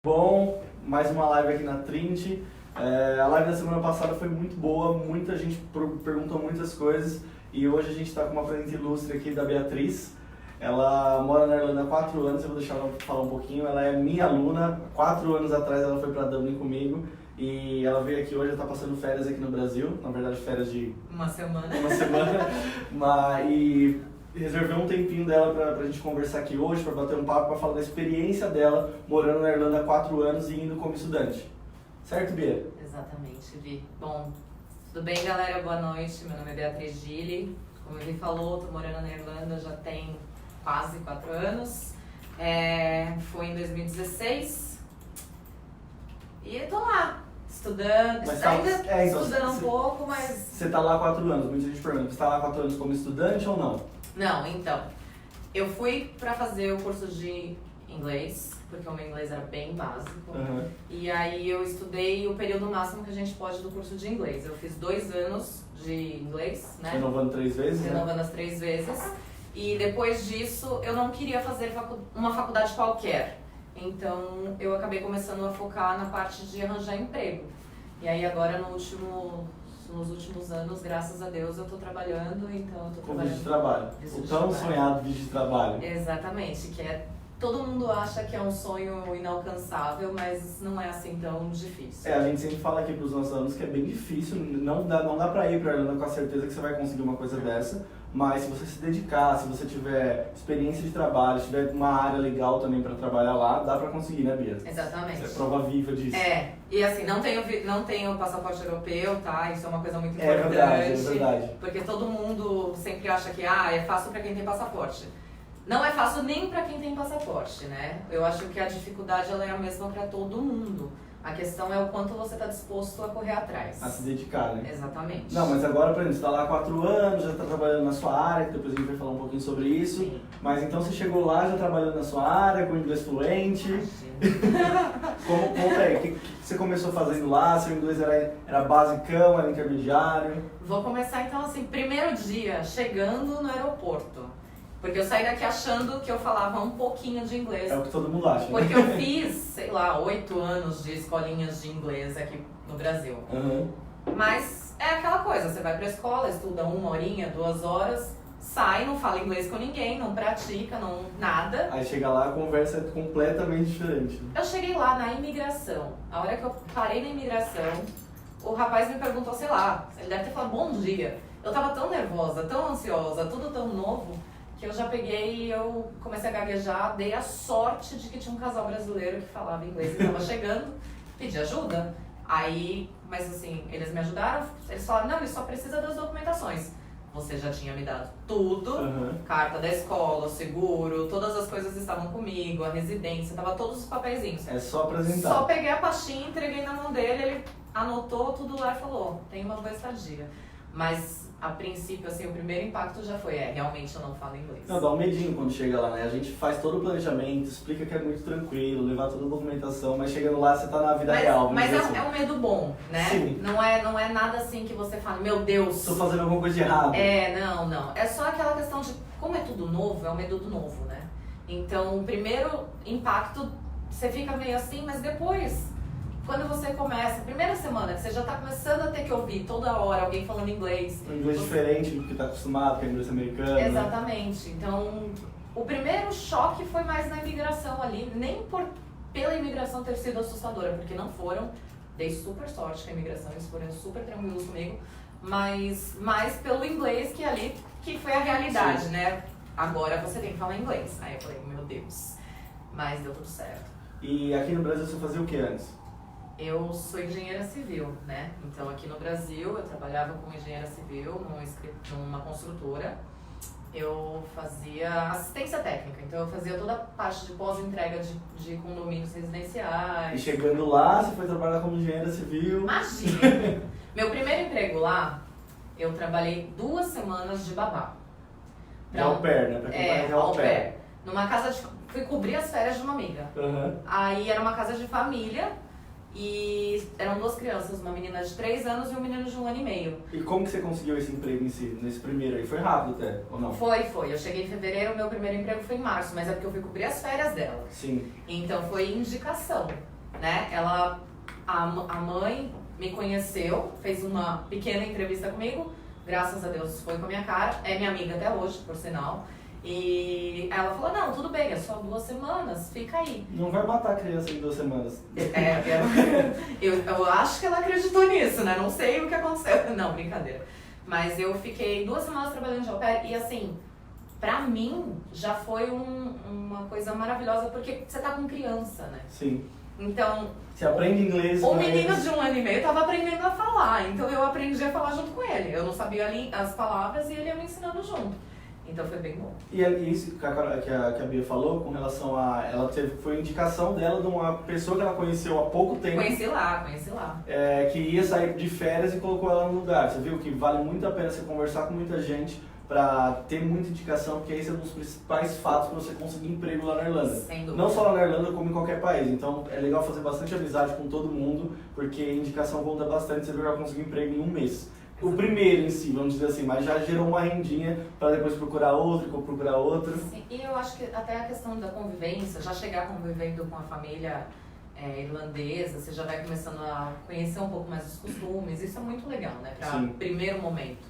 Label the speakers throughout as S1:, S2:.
S1: Bom, mais uma live aqui na Trinity. A live da semana passada foi muito boa, muita gente perguntou muitas coisas e hoje a gente está com uma presença ilustre aqui da Beatriz. Ela mora na Irlanda há 4 anos, eu vou deixar ela falar um pouquinho. Ela é minha aluna, 4 anos atrás ela foi para Dublin comigo e ela veio aqui hoje, está passando férias aqui no Brasil, na verdade férias de
S2: uma semana,
S1: e reservei um tempinho dela pra gente conversar aqui hoje, pra bater um papo, pra falar da experiência dela morando na Irlanda há 4 anos e indo como estudante. Certo, Bia?
S2: Exatamente, Vi. Bom, tudo bem, galera? Boa noite. Meu nome é Beatriz Gili. Como a Vi falou, tô morando na Irlanda já tem quase 4 anos. Foi em 2016 e tô lá, estudando,
S1: Mas
S2: estudando um pouco, mas...
S1: Você tá lá há 4 anos, muita gente pergunta, você tá lá há 4 anos como estudante ou não?
S2: Não, então, eu fui pra fazer o curso de inglês, porque o meu inglês era bem básico. E aí eu estudei o período máximo que a gente pode do curso de inglês. Eu fiz 2 anos de inglês, né?
S1: Renovando 3 vezes,
S2: Renovando as 3 vezes. E depois disso, eu não queria fazer uma faculdade qualquer. Então, eu acabei começando a focar na parte de arranjar emprego. E aí agora, nos últimos anos, graças a Deus, eu tô trabalhando, então eu tô
S1: com
S2: trabalhando...
S1: visto de trabalho. O tão sonhado visto de trabalho.
S2: Exatamente, que é... Todo mundo acha que é um sonho inalcançável, mas não é assim tão difícil.
S1: A gente sempre fala aqui pros nossos alunos que é bem difícil, não dá pra ir pra Irlanda com a certeza que você vai conseguir uma coisa dessa, mas se você se dedicar, se você tiver experiência de trabalho, se tiver uma área legal também pra trabalhar lá, dá pra conseguir, né, Bia?
S2: Exatamente.
S1: Você é prova viva disso.
S2: E assim, não tenho passaporte europeu, tá? Isso é uma coisa muito importante.
S1: É verdade.
S2: Porque todo mundo sempre acha que é fácil pra quem tem passaporte. Não é fácil nem pra quem tem passaporte, né? Eu acho que a dificuldade ela é a mesma pra todo mundo. A questão é o quanto você está disposto a correr atrás.
S1: A se dedicar, né?
S2: Exatamente.
S1: Não, mas agora, por exemplo, você está lá há 4 anos, já está trabalhando na sua área, que depois a gente vai falar um pouquinho sobre isso.
S2: Sim.
S1: Mas então você chegou lá já trabalhando na sua área, com inglês fluente. Conta aí, o que você começou fazendo lá? Seu inglês era basicão, era intermediário?
S2: Vou começar então assim, primeiro dia, chegando no aeroporto. Porque eu saí daqui achando que eu falava um pouquinho de inglês.
S1: É o que todo mundo acha.
S2: Porque eu fiz, sei lá, 8 anos de escolinhas de inglês aqui no Brasil. Mas é aquela coisa, você vai pra escola, estuda 1 horinha, 2 horas, sai, não fala inglês com ninguém, não pratica, nada.
S1: Aí chega lá, a conversa é completamente diferente.
S2: Eu cheguei lá na imigração. A hora que eu parei na imigração, o rapaz me perguntou, sei lá, ele deve ter falado bom dia. Eu tava tão nervosa, tão ansiosa, tudo tão novo, que eu já peguei e eu comecei a gaguejar, dei a sorte de que tinha um casal brasileiro que falava inglês e estava chegando, pedi ajuda. Aí, mas assim, eles me ajudaram, eles falaram, não, ele só precisa das documentações. Você já tinha me dado tudo, carta da escola, seguro, todas as coisas estavam comigo, a residência, tava todos os papeizinhos.
S1: É só apresentar.
S2: Só peguei a pastinha, entreguei na mão dele, ele anotou tudo lá e falou, tem uma boa estadia. Mas, a princípio, assim, o primeiro impacto já foi, realmente eu não falo inglês.
S1: Não, dá um medinho quando chega lá, né? A gente faz todo o planejamento, explica que é muito tranquilo, levar toda a documentação, mas chegando lá você tá na vida real.
S2: Mas
S1: assim.
S2: é um medo bom, né?
S1: Sim.
S2: Não é nada assim que você fala, meu Deus.
S1: Tô fazendo alguma coisa de errado.
S2: Não. É só aquela questão de, como é tudo novo, é o medo do novo, né? Então, o primeiro impacto, você fica meio assim, mas depois... Quando você começa, primeira semana, que você já tá começando a ter que ouvir toda hora alguém falando inglês.
S1: Um inglês diferente do que tá acostumado, que é inglês americano.
S2: Exatamente. Né? Então, o primeiro choque foi mais na imigração ali, nem pela imigração ter sido assustadora, porque não foram. Dei super sorte com a imigração, eles foram super tranquilos comigo, mas mais pelo inglês que ali, que foi a realidade, Sim. né? Agora você tem que falar inglês. Aí eu falei, meu Deus, mas deu tudo certo.
S1: E aqui no Brasil você fazia o que antes?
S2: Eu sou engenheira civil, né? Então aqui no Brasil eu trabalhava como engenheira civil numa construtora. Eu fazia assistência técnica, então eu fazia toda a parte de pós-entrega de condomínios residenciais.
S1: E chegando lá, você foi trabalhar como engenheira civil?
S2: Imagina! Meu primeiro emprego lá, eu trabalhei 2 semanas de babá.
S1: De au pair, né? Pra quem faz au pair.
S2: Numa casa fui cobrir as férias de uma amiga. Aí era uma casa de família. E eram 2 crianças, uma menina de 3 anos e um menino de 1 ano e meio.
S1: E como que você conseguiu esse emprego em si, nesse primeiro aí? Foi rápido até, ou não?
S2: Foi. Eu cheguei em fevereiro, meu primeiro emprego foi em março, mas é porque eu fui cobrir as férias dela.
S1: Sim.
S2: Então foi indicação, né? A mãe me conheceu, fez uma pequena entrevista comigo, graças a Deus foi com a minha cara, é minha amiga até hoje, por sinal. E ela falou, não, tudo bem, é só 2 semanas, fica aí.
S1: Não vai matar a criança em 2 semanas.
S2: Eu acho que ela acreditou nisso, né? Não sei o que aconteceu. Não, brincadeira. Mas eu fiquei 2 semanas trabalhando de au pair e assim, pra mim já foi uma coisa maravilhosa, porque você tá com criança, né?
S1: Sim.
S2: Então,
S1: você aprende inglês.
S2: O menino de 1 ano e meio tava aprendendo a falar, então eu aprendi a falar junto com ele. Eu não sabia as palavras e ele ia me ensinando junto. Então foi bem bom.
S1: E isso que a Bia falou com relação a... foi indicação dela de uma pessoa que ela conheceu há pouco tempo.
S2: Conheci lá.
S1: Que ia sair de férias e colocou ela no lugar. Você viu que vale muito a pena você conversar com muita gente pra ter muita indicação, porque esse é um dos principais fatos para você conseguir emprego lá na Irlanda.
S2: Sem dúvida.
S1: Não só lá na Irlanda, como em qualquer país. Então é legal fazer bastante amizade com todo mundo, porque indicação conta bastante, você vai conseguir emprego em 1 mês. O primeiro em si, vamos dizer assim, mas já gerou uma rendinha para depois procurar outro.
S2: Sim, e eu acho que até a questão da convivência, já chegar convivendo com a família irlandesa, você já vai começando a conhecer um pouco mais os costumes, isso é muito legal, né, para primeiro momento.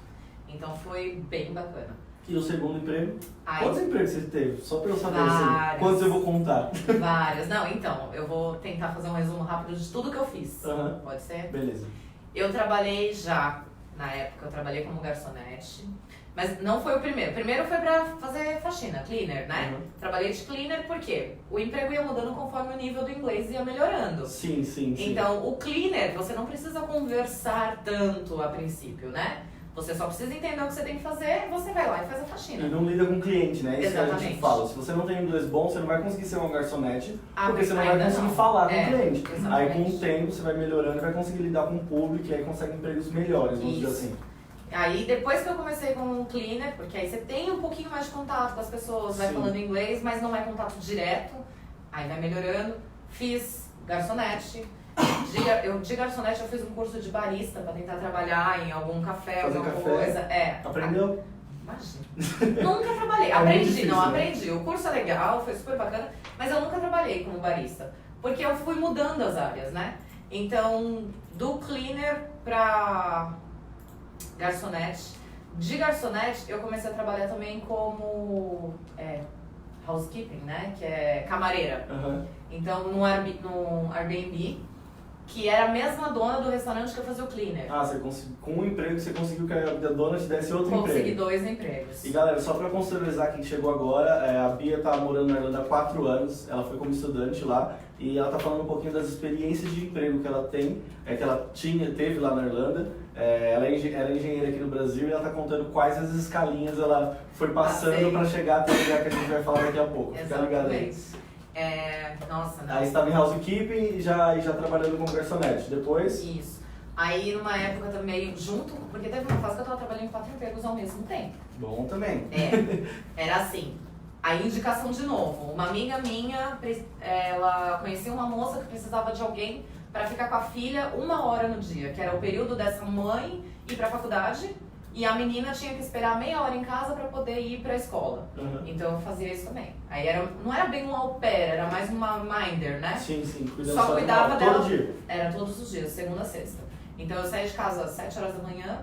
S2: Então foi bem bacana.
S1: E o segundo emprego?
S2: Aí,
S1: quantos empregos você teve? Só para eu saber
S2: vários,
S1: assim, quantos eu vou contar?
S2: Vários. Não, então, eu vou tentar fazer um resumo rápido de tudo que eu fiz. Pode ser?
S1: Beleza.
S2: Eu trabalhei já, na época, eu trabalhei como garçonete, mas não foi o primeiro. O primeiro foi pra fazer faxina, cleaner, né? Trabalhei de cleaner porque o emprego ia mudando conforme o nível do inglês ia melhorando.
S1: Sim.
S2: Então, o cleaner, você não precisa conversar tanto a princípio, né? Você só precisa entender o que você tem que fazer, você vai lá e faz a faxina.
S1: E não lida com o cliente, né? Isso que a gente fala. Se você não tem inglês bom, você não vai conseguir ser uma garçonete, porque você não vai conseguir falar com o cliente.
S2: Exatamente.
S1: Aí com o tempo você vai melhorando e vai conseguir lidar com o público e aí consegue empregos melhores, vamos dizer assim.
S2: Aí depois que eu comecei como cleaner, porque aí você tem um pouquinho mais de contato com as pessoas, vai falando inglês, mas não é contato direto, aí vai melhorando. Fiz garçonete. De garçonete eu fiz um curso de barista pra tentar trabalhar em algum café, alguma coisa.
S1: Aprendeu?
S2: Imagina. Nunca trabalhei. Aprendi. O curso é legal, foi super bacana, mas eu nunca trabalhei como barista. Porque eu fui mudando as áreas, né? Então, do cleaner pra garçonete. De garçonete, eu comecei a trabalhar também como housekeeping, né? Que é camareira. Então, no Airbnb, que era a mesma dona do restaurante que eu fazia o cleaner.
S1: Com um emprego você conseguiu que a dona te desse outro emprego.
S2: Consegui 2 empregos.
S1: E galera, só pra contextualizar quem chegou agora, a Bia tá morando na Irlanda há 4 anos, ela foi como estudante lá, e ela tá falando um pouquinho das experiências de emprego que ela tem, que ela teve lá na Irlanda. Ela é engenheira aqui no Brasil e ela tá contando quais as escalinhas ela foi passando pra chegar até o lugar que a gente vai falar daqui a pouco. Fica ligado aí.
S2: Nossa, não.
S1: Aí você estava em housekeeping e já trabalhando como garçonete. Depois?
S2: Isso. Aí numa época também, porque teve uma fase que eu tava trabalhando em 4 empregos ao mesmo tempo.
S1: Bom também.
S2: Era assim, a indicação de novo. Uma amiga minha, ela conhecia uma moça que precisava de alguém para ficar com a filha 1 hora no dia, que era o período dessa mãe ir pra faculdade. E a menina tinha que esperar meia hora em casa para poder ir para a escola. Então eu fazia isso também. Aí não era bem um au pair, era mais uma minder, né?
S1: Sim.
S2: Só cuidava dela.
S1: Todo dia?
S2: Era todos os dias, segunda a sexta. Então eu saía de casa às 7 horas da manhã,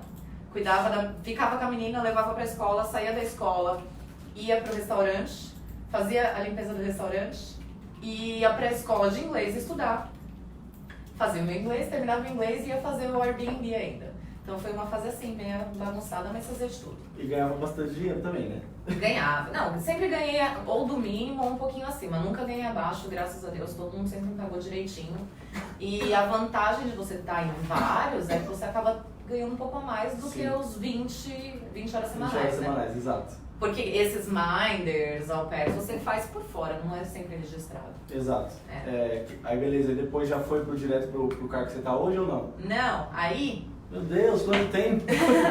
S2: ficava com a menina, levava para a escola, saía da escola, ia para o restaurante, fazia a limpeza do restaurante, e ia para a escola de inglês estudar. Fazia o meu inglês, terminava o inglês e ia fazer o Airbnb ainda. Então foi uma fase assim, meio bagunçada, mas fazia de tudo.
S1: E ganhava bastante dinheiro também, né?
S2: Ganhava. Não, sempre ganhei ou do mínimo ou um pouquinho acima. Nunca ganhei abaixo, graças a Deus. Todo mundo sempre me pagou direitinho. E a vantagem de você estar em vários é que você acaba ganhando um pouco a mais do que os 20 horas semanais,
S1: 20 horas semanais, exato.
S2: Porque esses minders, au pairs, você faz por fora, não é sempre registrado.
S1: Exato. Aí beleza, e depois já foi direto pro cargo que você tá hoje ou não?
S2: Não, aí...
S1: Meu Deus, quanto tempo!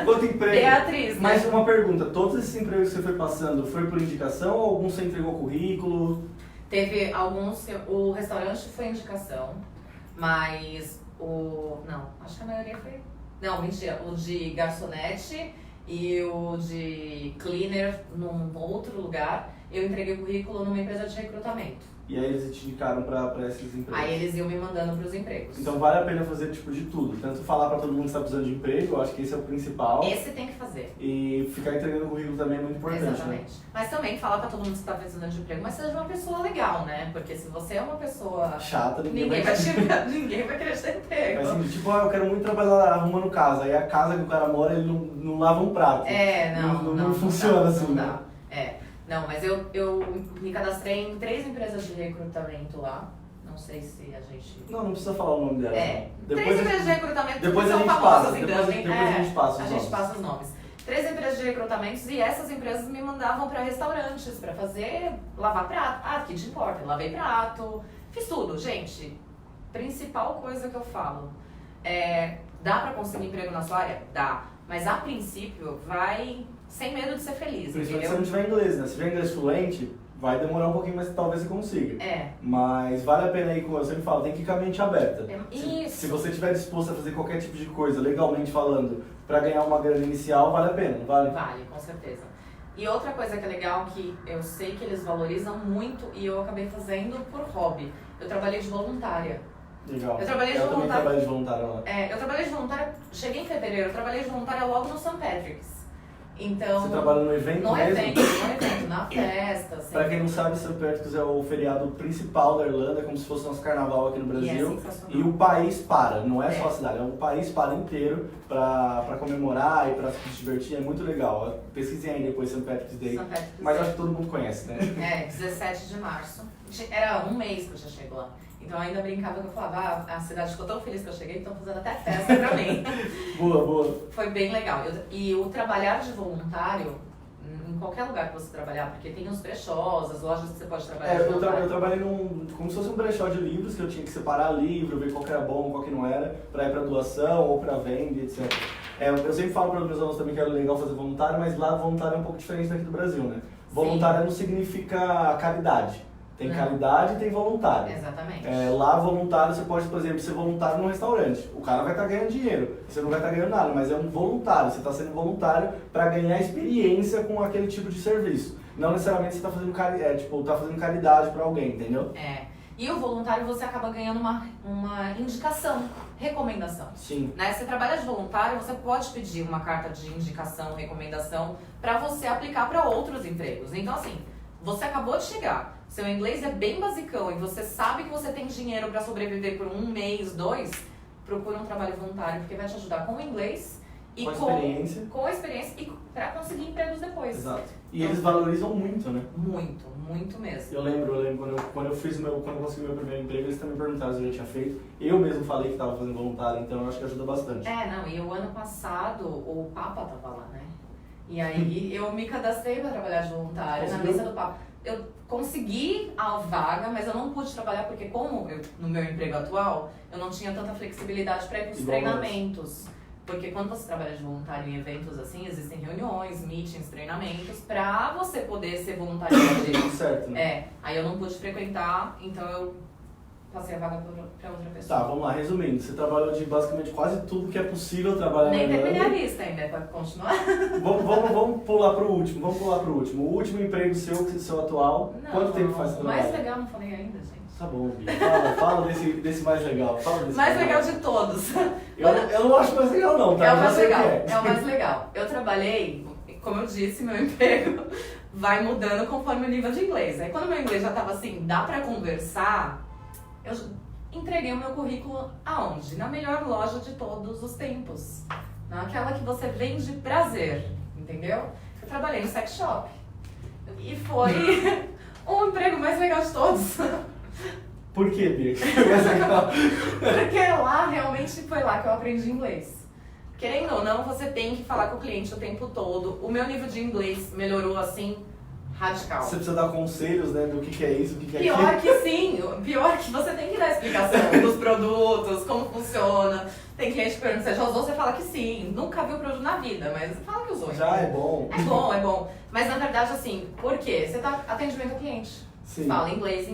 S1: Quanto emprego!
S2: Beatriz, né?
S1: Mas uma pergunta, todos esses empregos que você foi passando, foi por indicação ou algum você entregou currículo?
S2: Teve alguns, o restaurante foi indicação, Mas não, acho que a maioria foi... Não, mentira, o de garçonete e o de cleaner num outro lugar, eu entreguei o currículo numa empresa de recrutamento.
S1: E aí eles te indicaram pra esses empregos?
S2: Aí eles iam me mandando pros empregos.
S1: Então vale a pena fazer tipo de tudo. Tanto falar pra todo mundo que está precisando de emprego, eu acho que esse é o principal.
S2: Esse tem que fazer.
S1: E ficar entregando o currículo também é muito importante,
S2: Exatamente.
S1: né?
S2: Mas também falar pra todo mundo que está precisando de emprego, mas seja uma pessoa legal, né? Porque se você é uma pessoa
S1: Chata,
S2: ninguém vai querer te emprego.
S1: Mas assim, tipo, eu quero muito trabalhar arrumando casa. Aí a casa que o cara mora, ele não lava um prato. Não funciona
S2: dá,
S1: assim,
S2: não
S1: né?
S2: dá. Não, mas eu me cadastrei em 3 empresas de recrutamento lá. Não sei se a gente...
S1: Não precisa falar o nome dela.
S2: Três empresas de recrutamento que
S1: depois
S2: são
S1: a gente
S2: famosas,
S1: passa,
S2: então.
S1: depois a gente passa os
S2: A
S1: nomes.
S2: gente passa os nomes. 3 empresas de recrutamentos e essas empresas me mandavam pra restaurantes pra fazer, lavar prato. Ah, que te importa? Lavei prato, fiz tudo. Gente, principal coisa que eu falo dá pra conseguir emprego na sua área? Dá. Mas a princípio, vai sem medo de ser feliz,
S1: Principalmente se você não tiver inglês, né? Se tiver inglês fluente, vai demorar um pouquinho, mas talvez você consiga. Mas vale a pena aí, como eu sempre falo, tem que ir com a mente aberta. Se você estiver disposto a fazer qualquer tipo de coisa, legalmente falando, pra ganhar uma grana inicial, vale a pena, não vale?
S2: Vale, com certeza. E outra coisa que é legal, que eu sei que eles valorizam muito e eu acabei fazendo por hobby. Eu trabalhei de voluntária.
S1: Legal.
S2: Eu também
S1: trabalhei de voluntária lá.
S2: Eu trabalhei de voluntária, cheguei em fevereiro, eu trabalhei de voluntária logo no St. Patrick's. Então,
S1: você trabalha no evento
S2: no
S1: mesmo?
S2: evento, na festa. Assim.
S1: Pra quem não sabe, St. Patrick's é o feriado principal da Irlanda, é como se fosse nosso carnaval aqui no Brasil. E o país para, não é só a cidade, o país para inteiro pra comemorar e pra se divertir, é muito legal. Pesquisem aí depois St. Patrick's Day, mas acho que todo mundo conhece, né? 17
S2: de março. Era um mês que eu já chego lá. Então eu ainda brincava que eu falava, a cidade ficou tão feliz que eu cheguei, então fazendo até festa pra mim.
S1: Boa.
S2: Foi bem legal. E o trabalhar de voluntário, em qualquer lugar que você trabalhar, porque tem os brechós, as lojas que você pode trabalhar de voluntário.
S1: Eu trabalhei como se fosse um brechó de livros, que eu tinha que separar livro, ver qual que era bom, qual que não era, pra ir pra doação ou pra venda, etc. Eu sempre falo para os meus alunos também que era legal fazer voluntário, mas lá voluntário é um pouco diferente daqui do Brasil, né? Voluntário não significa caridade. Tem caridade e tem voluntário.
S2: Exatamente.
S1: Lá, voluntário, você pode, por exemplo, ser voluntário num restaurante. O cara vai estar ganhando dinheiro, você não vai estar ganhando nada, mas é um voluntário. Você está sendo voluntário para ganhar experiência com aquele tipo de serviço. Não necessariamente você está fazendo, fazendo caridade para alguém, entendeu?
S2: E o voluntário você acaba ganhando uma indicação, recomendação.
S1: Sim.
S2: Né? Você trabalha de voluntário, você pode pedir uma carta de indicação, recomendação, para você aplicar para outros empregos. Então, assim, você acabou de chegar. Seu inglês é bem basicão e você sabe que você tem dinheiro para sobreviver por 1 mês, 2, procura um trabalho voluntário, porque vai te ajudar com o inglês e com a experiência e para conseguir empregos depois.
S1: Exato. E eles valorizam muito, né?
S2: Muito mesmo.
S1: Eu lembro quando eu consegui meu primeiro emprego, eles também perguntaram se eu já tinha feito. Eu mesmo falei que estava fazendo voluntário, então eu acho que ajuda bastante.
S2: E o ano passado o Papa tava lá, né? E aí eu me cadastrei para trabalhar de voluntário na lista do Papa. Eu consegui a vaga, mas eu não pude trabalhar porque como no meu emprego atual, eu não tinha tanta flexibilidade para ir para os treinamentos. Porque quando você trabalha de voluntário em eventos assim, existem reuniões, meetings, treinamentos, para você poder ser voluntário.
S1: Certo, né?
S2: Aí eu não pude frequentar, então eu passei a vaga para outra pessoa.
S1: Tá, vamos lá, resumindo, você trabalhou de basicamente quase tudo que é possível trabalhar na Irlanda.
S2: Nem terminei a lista ainda, para continuar.
S1: Vamos pular pro último, O último emprego seu atual, quanto tempo faz você trabalha?
S2: Mais legal não falei ainda, gente.
S1: Tá bom, Bia. Fala desse mais legal.
S2: Mais legal de todos.
S1: Eu não acho mais legal não, tá?
S2: É o mais legal, é o mais legal. Eu trabalhei, como eu disse, meu emprego vai mudando conforme o nível de inglês. Aí quando meu inglês já tava assim, dá pra conversar, eu entreguei o meu currículo aonde? Na melhor loja de todos os tempos. Naquela que você vende prazer, entendeu? Eu trabalhei no sex shop. E foi o emprego mais legal de todos.
S1: Por que, Bia? Mais legal?
S2: Porque lá, realmente, foi lá que eu aprendi inglês. Querendo ou não, você tem que falar com o cliente o tempo todo. O meu nível de inglês melhorou, assim, radical.
S1: Você precisa dar conselhos, né, do que é isso, o que é aquilo.
S2: Pior que sim. Pior que você tem que dar explicação dos produtos, como funciona. Tem cliente que pergunta, você já usou? Você fala que sim. Nunca viu o produto na vida, mas fala que usou.
S1: Já é bom.
S2: É bom. Mas, na verdade, assim, por quê? Você tá atendimento ao cliente.
S1: Sim.
S2: Fala inglês.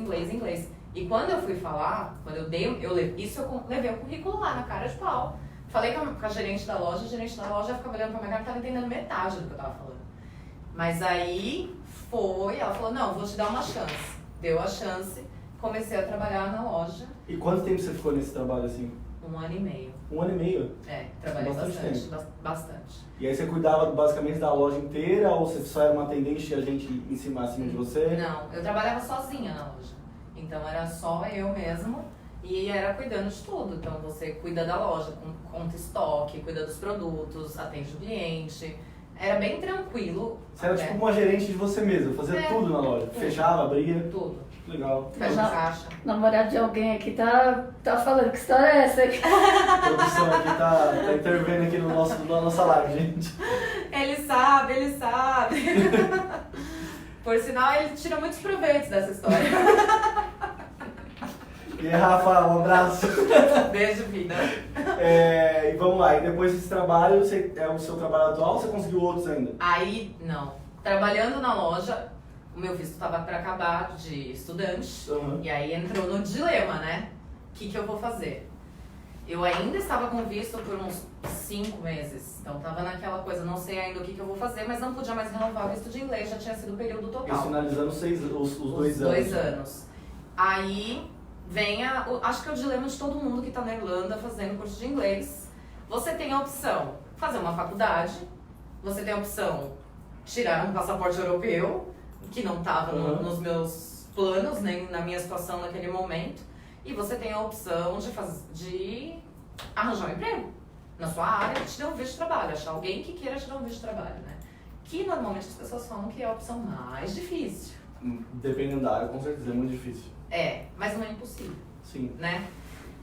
S2: E quando eu fui falar, quando eu levei o currículo lá na cara de pau. Falei com a gerente da loja ficava olhando pra minha cara e não tava entendendo metade do que eu tava falando. Mas aí ela falou, não, vou te dar uma chance. Deu a chance, comecei a trabalhar na loja.
S1: E quanto tempo você ficou nesse trabalho assim?
S2: 1 ano e meio.
S1: 1 ano e meio?
S2: É, trabalhei bastante.
S1: E aí você cuidava basicamente da loja inteira ou você só era uma atendente e a gente em cima acima de você?
S2: Não, eu trabalhava sozinha na loja. Então era só eu mesmo e era cuidando de tudo. Então você cuida da loja, conta estoque, cuida dos produtos, atende o cliente. Era bem tranquilo.
S1: Você era tipo uma gerente de você mesma, fazia tudo na loja.
S2: Tudo.
S1: Fechava, abria.
S2: Tudo.
S1: Legal.
S2: Fecha a caixa.
S3: Namorado de alguém aqui tá falando, que história é essa aí?
S1: A produção aqui tá intervindo aqui na nossa live, gente.
S2: Ele sabe. Por sinal, ele tira muitos proveitos dessa história.
S1: E aí, Rafa, um abraço.
S2: Beijo, vida.
S1: E vamos lá, e depois desse trabalho, é o seu trabalho atual ou você conseguiu outros ainda?
S2: Aí, não. Trabalhando na loja, o meu visto estava para acabar de estudante.
S1: Uhum.
S2: E aí entrou no dilema, né? O que eu vou fazer? Eu ainda estava com visto por uns 5 meses. Então tava naquela coisa, não sei ainda o que eu vou fazer, mas não podia mais renovar o visto de inglês, já tinha sido o período total.
S1: Isso finalizando os 2 anos.
S2: 2 anos. Aí vem acho que é o dilema de todo mundo que está na Irlanda fazendo curso de inglês. Você tem a opção fazer uma faculdade, você tem a opção tirar um passaporte europeu, que não estava nos meus planos, nem na minha situação naquele momento, e você tem a opção de arranjar um emprego na sua área que te dê um visto de trabalho, achar alguém que queira te dar um visto de trabalho, né? Que normalmente as pessoas falam que é a opção mais difícil.
S1: Dependendo da área, com certeza, é muito difícil.
S2: É, mas não é impossível.
S1: Sim.
S2: Né?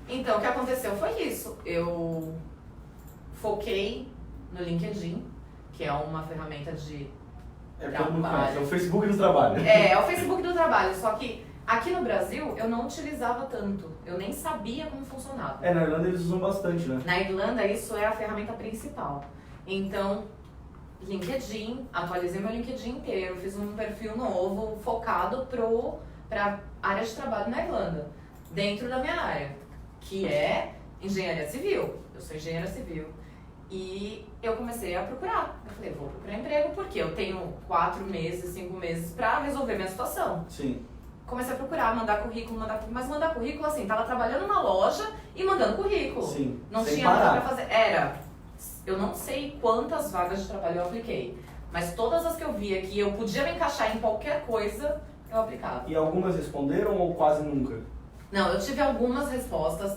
S2: Então, o que aconteceu foi isso. Eu foquei no LinkedIn, que é uma ferramenta de
S1: Todo mundo conhece,
S2: trabalho.
S1: é o Facebook do trabalho.
S2: É o Facebook do trabalho, só que aqui no Brasil eu não utilizava tanto. Eu nem sabia como funcionava.
S1: Na Irlanda eles usam bastante, né?
S2: Na Irlanda, isso é a ferramenta principal. Então, LinkedIn, atualizei meu LinkedIn inteiro, fiz um perfil novo, focado para área de trabalho na Irlanda, dentro da minha área, que é engenharia civil. Eu sou engenheira civil. E eu comecei a procurar. Eu falei, vou procurar emprego porque eu tenho 4 meses, 5 meses para resolver minha situação.
S1: Sim.
S2: Comecei a procurar, mandar currículo, mas mandar currículo assim, tava trabalhando na loja e mandando currículo.
S1: Sim.
S2: Não
S1: Sem
S2: tinha
S1: parar.
S2: nada pra fazer. Eu não sei quantas vagas de trabalho eu apliquei, mas todas as que eu via que eu podia me encaixar em qualquer coisa, eu aplicava.
S1: E algumas responderam ou quase nunca?
S2: Não, eu tive algumas respostas.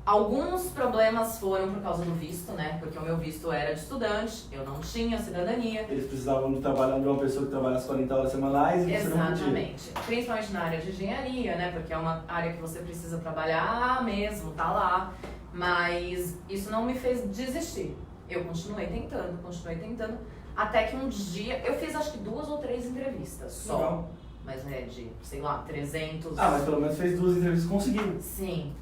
S2: Alguns problemas foram por causa do visto, né? Porque o meu visto era de estudante, eu não tinha cidadania.
S1: Eles precisavam de trabalhar de uma pessoa que trabalha as 40 horas semanais e você não podia.
S2: Exatamente. Principalmente na área de engenharia, né? Porque é uma área que você precisa trabalhar mesmo, tá lá. Mas isso não me fez desistir. Eu continuei tentando, até que um dia, eu fiz acho que 2 ou 3 entrevistas só.
S1: Legal.
S2: Mas é de, sei lá, 300...
S1: Mas pelo menos fez 2 entrevistas e conseguiu.
S2: Sim,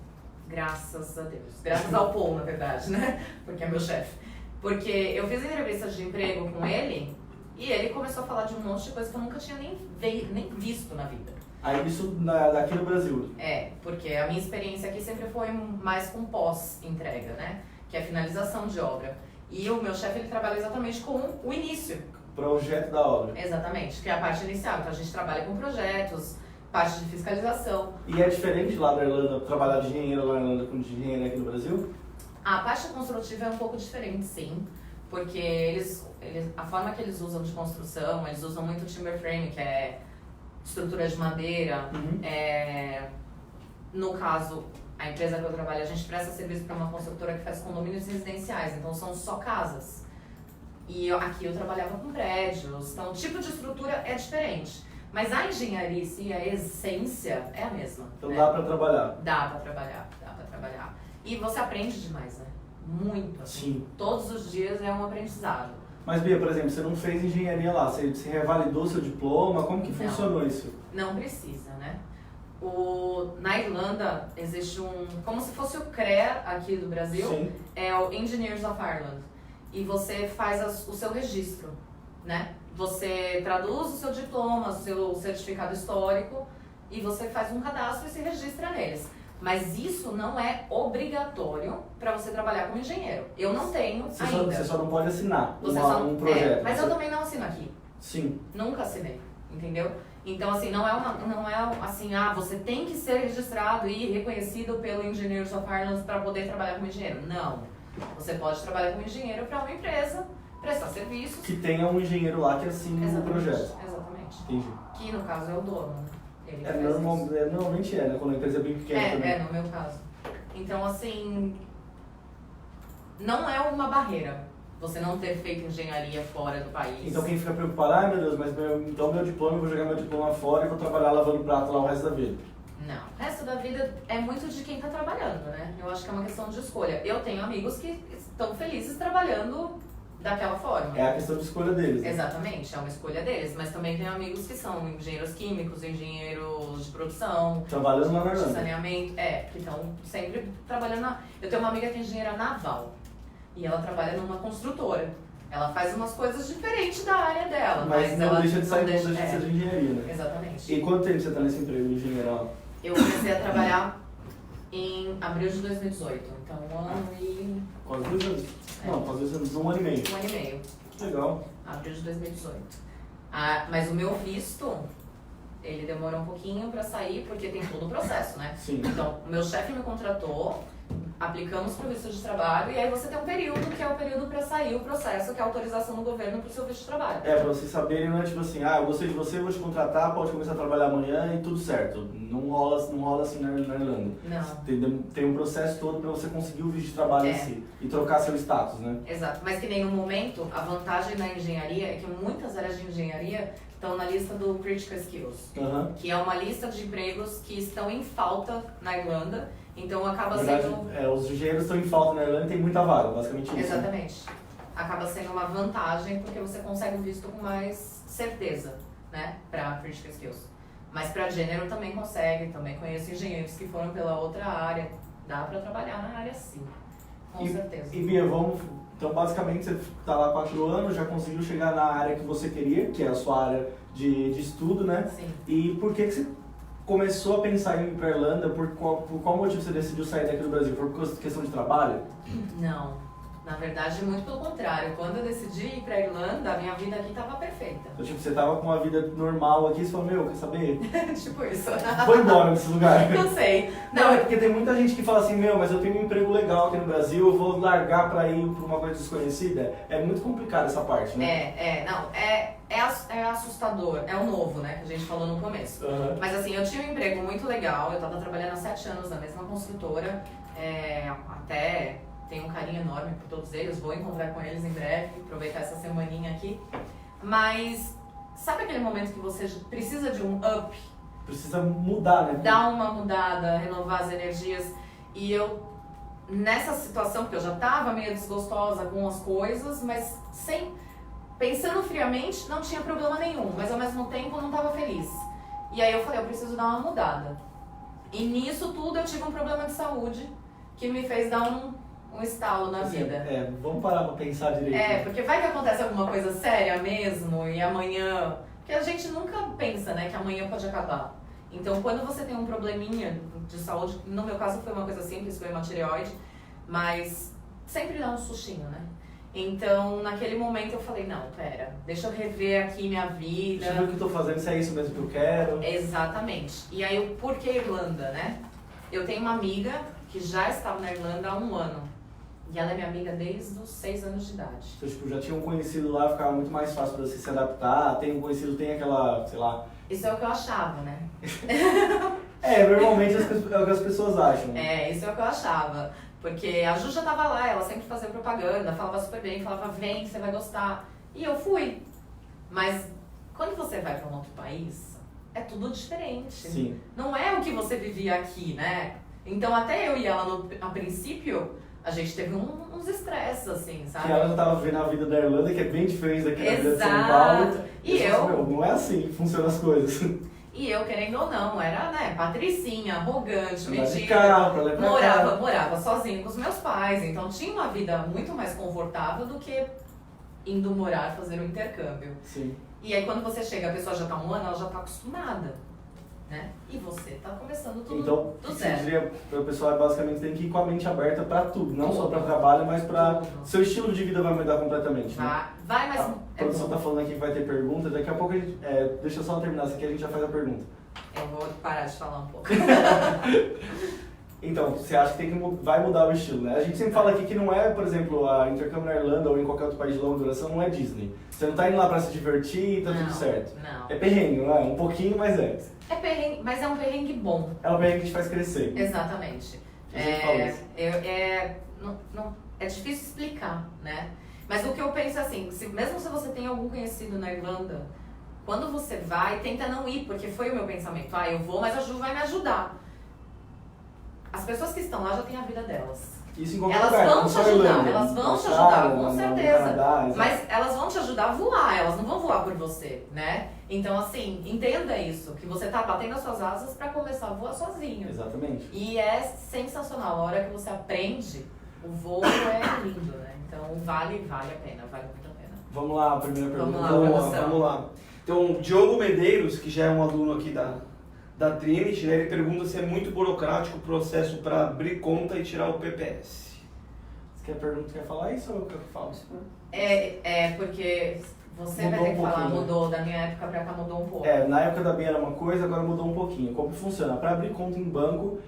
S2: graças a Deus. Graças ao Paul, na verdade, né? Porque é meu chefe. Porque eu fiz entrevistas de emprego com ele e ele começou a falar de um monte de coisa que eu nunca tinha nem visto na vida.
S1: Aí isso daqui no Brasil.
S2: Porque a minha experiência aqui sempre foi mais com pós-entrega, né? Que é a finalização de obra. E o meu chefe, ele trabalha exatamente com o início.
S1: Projeto da obra.
S2: Exatamente, que é a parte inicial. Então a gente trabalha com projetos, parte de fiscalização.
S1: E é diferente lá da Irlanda, trabalhar de engenheiro lá na Irlanda com de engenheiro aqui no Brasil?
S2: A parte construtiva é um pouco diferente, sim. Porque a forma que eles usam de construção, eles usam muito timber frame, que é estrutura de madeira. No caso, a empresa que eu trabalho, a gente presta serviço para uma construtora que faz condomínios residenciais, então são só casas. E aqui eu trabalhava com prédios, então o tipo de estrutura é diferente. Mas a engenharia em si, a essência é a mesma.
S1: Então
S2: né?
S1: dá pra trabalhar.
S2: Dá pra trabalhar. E você aprende demais, né? Muito, assim.
S1: Sim.
S2: Todos os dias é um aprendizado.
S1: Mas Bia, por exemplo, você não fez engenharia lá, você revalidou seu diploma, como que funcionou isso?
S2: Não precisa, né? Na Irlanda existe como se fosse o CREA aqui do Brasil,
S1: Sim.
S2: é o Engineers of Ireland. E você faz o seu registro, né? Você traduz o seu diploma, o seu certificado histórico e você faz um cadastro e se registra neles. Mas isso não é obrigatório para você trabalhar como engenheiro. Eu não tenho ainda.
S1: Você só não pode assinar um
S2: projeto.
S1: projeto.
S2: Mas eu também não assino aqui.
S1: Sim.
S2: Nunca assinei, entendeu? Então, assim, não é assim, você tem que ser registrado e reconhecido pelo Engineers of Ireland para poder trabalhar como engenheiro. Não. Você pode trabalhar como engenheiro para uma empresa, prestar serviços.
S1: Que tenha um engenheiro lá que assine o projeto.
S2: Exatamente.
S1: Entendi.
S2: Que no caso é o dono, né? Ele faz
S1: Normalmente né? Quando a empresa é bem pequena também.
S2: No meu caso. Então, assim, não é uma barreira você não ter feito engenharia fora do país.
S1: Então quem fica preocupado, meu Deus, mas então meu diploma, eu vou jogar meu diploma fora e vou trabalhar lavando prato lá o resto da vida.
S2: Não, o resto da vida é muito de quem está trabalhando, né? Eu acho que é uma questão de escolha. Eu tenho amigos que estão felizes trabalhando daquela forma.
S1: É a questão de escolha deles. Né?
S2: Exatamente, é uma escolha deles. Mas também tenho amigos que são engenheiros químicos, engenheiros de produção,
S1: trabalhando lá na
S2: de
S1: Irlanda.
S2: saneamento, que estão sempre trabalhando Eu tenho uma amiga que é engenheira naval e ela trabalha numa construtora. Ela faz umas coisas diferentes da área dela.
S1: Mas não
S2: ela
S1: deixa de sair, não deixa de ser de engenharia, né?
S2: Exatamente.
S1: E quanto tempo você está nesse emprego de engenheiro?
S2: Eu comecei a trabalhar em abril de 2018, então 1 ano e...
S1: Quase 2 anos? Não, quase 2 anos, 1 ano e meio.
S2: 1 ano e meio.
S1: Legal.
S2: Abril de 2018. Mas o meu visto, ele demorou um pouquinho pra sair, porque tem todo o processo, né?
S1: Sim.
S2: Então, o meu chefe me contratou, aplicamos pro visto de trabalho, e aí você tem um período, que é o período pra sair o processo, que é a autorização do governo pro seu visto de trabalho.
S1: Pra vocês saberem, não é tipo assim, eu gostei de você, vou te contratar, pode começar a trabalhar amanhã e tudo certo. Não rola assim na Irlanda.
S2: Não.
S1: Tem um processo todo pra você conseguir o visto de trabalho em si e trocar seu status, né?
S2: Exato, mas que nem no momento, a vantagem na engenharia é que muitas áreas de engenharia estão na lista do Critical Skills, que é uma lista de empregos que estão em falta na Irlanda, então acaba sendo...
S1: os engenheiros estão em falta na Irlanda e tem muita vaga, basicamente isso.
S2: Exatamente. Né? Acaba sendo uma vantagem porque você consegue o visto com mais certeza, né, para Critical Skills. Mas para gênero também consegue, também conheço engenheiros que foram pela outra área, dá para trabalhar na área sim, com certeza.
S1: E Bia, então basicamente você está lá há 4 anos, já conseguiu chegar na área que você queria, que é a sua área de estudo, né?
S2: Sim.
S1: E por que você começou a pensar em ir para a Irlanda? Por qual motivo você decidiu sair daqui do Brasil? Por questão de trabalho?
S2: Não. Na verdade, muito pelo contrário. Quando eu decidi ir pra Irlanda, a minha vida aqui tava perfeita.
S1: Então, tipo, você tava com uma vida normal aqui e você falou, quer saber?
S2: Tipo isso.
S1: Vou embora desse lugar.
S2: Não sei.
S1: Não, é porque tem muita gente que fala assim, mas eu tenho um emprego legal aqui no Brasil, eu vou largar pra ir pra uma coisa desconhecida. É muito complicado essa parte, né?
S2: É assustador. É o novo, né, que a gente falou no começo. Mas assim, eu tinha um emprego muito legal, eu tava trabalhando há 7 anos na mesma construtora, até... Tenho um carinho enorme por todos eles, vou encontrar com eles em breve, aproveitar essa semaninha aqui. Mas sabe aquele momento que você precisa de um up?
S1: Precisa mudar, né?
S2: Dar uma mudada, renovar as energias. E eu, nessa situação, porque eu já estava meio desgostosa com as coisas, mas pensando friamente, não tinha problema nenhum. Mas ao mesmo tempo não estava feliz. E aí eu falei, eu preciso dar uma mudada. E nisso tudo eu tive um problema de saúde que me fez dar um estalo na vida.
S1: Vamos parar pra pensar direito.
S2: Porque vai que acontece alguma coisa séria mesmo e amanhã... Porque a gente nunca pensa, né, que amanhã pode acabar. Então, quando você tem um probleminha de saúde, no meu caso foi uma coisa simples, foi uma tireoide, mas sempre dá um sustinho, né? Então, naquele momento eu falei, não, pera, deixa eu rever aqui minha vida.
S1: Deixa eu ver o que eu tô fazendo, se é isso mesmo que eu quero.
S2: Exatamente. E aí, por que Irlanda, né? Eu tenho uma amiga que já estava na Irlanda há 1 ano. E ela é minha amiga desde os 6 anos de idade.
S1: Então, tipo, já tinha um conhecido lá, ficava muito mais fácil pra você se adaptar. Tem um conhecido, tem aquela, sei lá...
S2: Isso é o que eu achava, né?
S1: Normalmente é o que as pessoas acham.
S2: Isso é o que eu achava. Porque a Ju já tava lá, ela sempre fazia propaganda, falava super bem, falava, vem, você vai gostar. E eu fui. Mas quando você vai pra um outro país, é tudo diferente.
S1: Sim.
S2: Não é o que você vivia aqui, né? Então até eu e ela, a princípio... A gente teve uns estresses, assim, sabe?
S1: Que ela já tava vivendo a vida da Irlanda, que é bem diferente daqui da vida de São Paulo.
S2: E eu...
S1: Não é assim que funcionam as coisas.
S2: E eu, querendo ou não, era, né, patricinha, arrogante,
S1: metida. Carro,
S2: morava sozinha com os meus pais. Então tinha uma vida muito mais confortável do que indo morar, fazer um intercâmbio.
S1: Sim.
S2: E aí quando você chega, a pessoa já tá 1 ano, ela já tá acostumada. né? E você tá começando tudo
S1: Então,
S2: do
S1: o que você
S2: zero.
S1: diria para o pessoal é basicamente tem que ir com a mente aberta para tudo, não só
S2: Tudo.
S1: para trabalho, mas para
S2: Tudo.
S1: seu estilo de vida vai mudar completamente. Né?
S2: Vai, mas
S1: A produção está falando aqui que vai ter pergunta, daqui a pouco a gente, deixa eu só terminar isso aqui, a gente já faz a pergunta.
S2: Eu vou parar de falar um pouco.
S1: Então, você acha que vai mudar o estilo, né? A gente sempre fala aqui que não é, por exemplo, a intercâmbio na Irlanda ou em qualquer outro país de longa duração, não é Disney. Você não tá indo lá para se divertir e tá tudo certo.
S2: Não.
S1: É perrengue, não é? Um pouquinho, mas é.
S2: É perrengue, mas é um perrengue bom.
S1: É um perrengue que te faz crescer.
S2: Exatamente.
S1: Eu sempre falo isso.
S2: É difícil explicar, né? Mas o que eu penso é assim, mesmo se você tem algum conhecido na Irlanda, quando você vai, tenta não ir, porque foi o meu pensamento. Eu vou, mas a Ju vai me ajudar. As pessoas que estão lá já têm a vida delas.
S1: Isso em qualquer
S2: Elas
S1: lugar,
S2: vão
S1: não
S2: te
S1: só
S2: ajudar,
S1: Irlanda,
S2: elas vão te
S1: Austrália,
S2: ajudar, com
S1: no
S2: certeza.
S1: Canadá, exato.
S2: Mas elas vão te ajudar a voar, elas não vão voar por você, né? Então, assim, entenda isso, que você tá batendo as suas asas pra começar a voar sozinho.
S1: Exatamente.
S2: E é sensacional, a hora que você aprende, o voo é lindo, né? Então, vale a pena, vale muito a pena.
S1: Vamos lá, a primeira pergunta.
S2: Vamos lá,
S4: Vamos lá,
S2: produção.
S4: vamos lá. Então, Diogo Medeiros, que já é um aluno aqui da Trinity, né, ele pergunta se é muito burocrático o processo para abrir conta e tirar o PPS.
S1: Você quer falar isso ou eu quero que fale?
S2: Porque você
S1: Mudou
S2: vai ter
S1: um
S2: que falar,
S1: pouquinho, né?
S2: mudou, da minha época pra cá mudou um pouco.
S1: Na época da Bia era uma coisa, agora mudou um pouquinho. Como funciona? Para abrir conta em banco,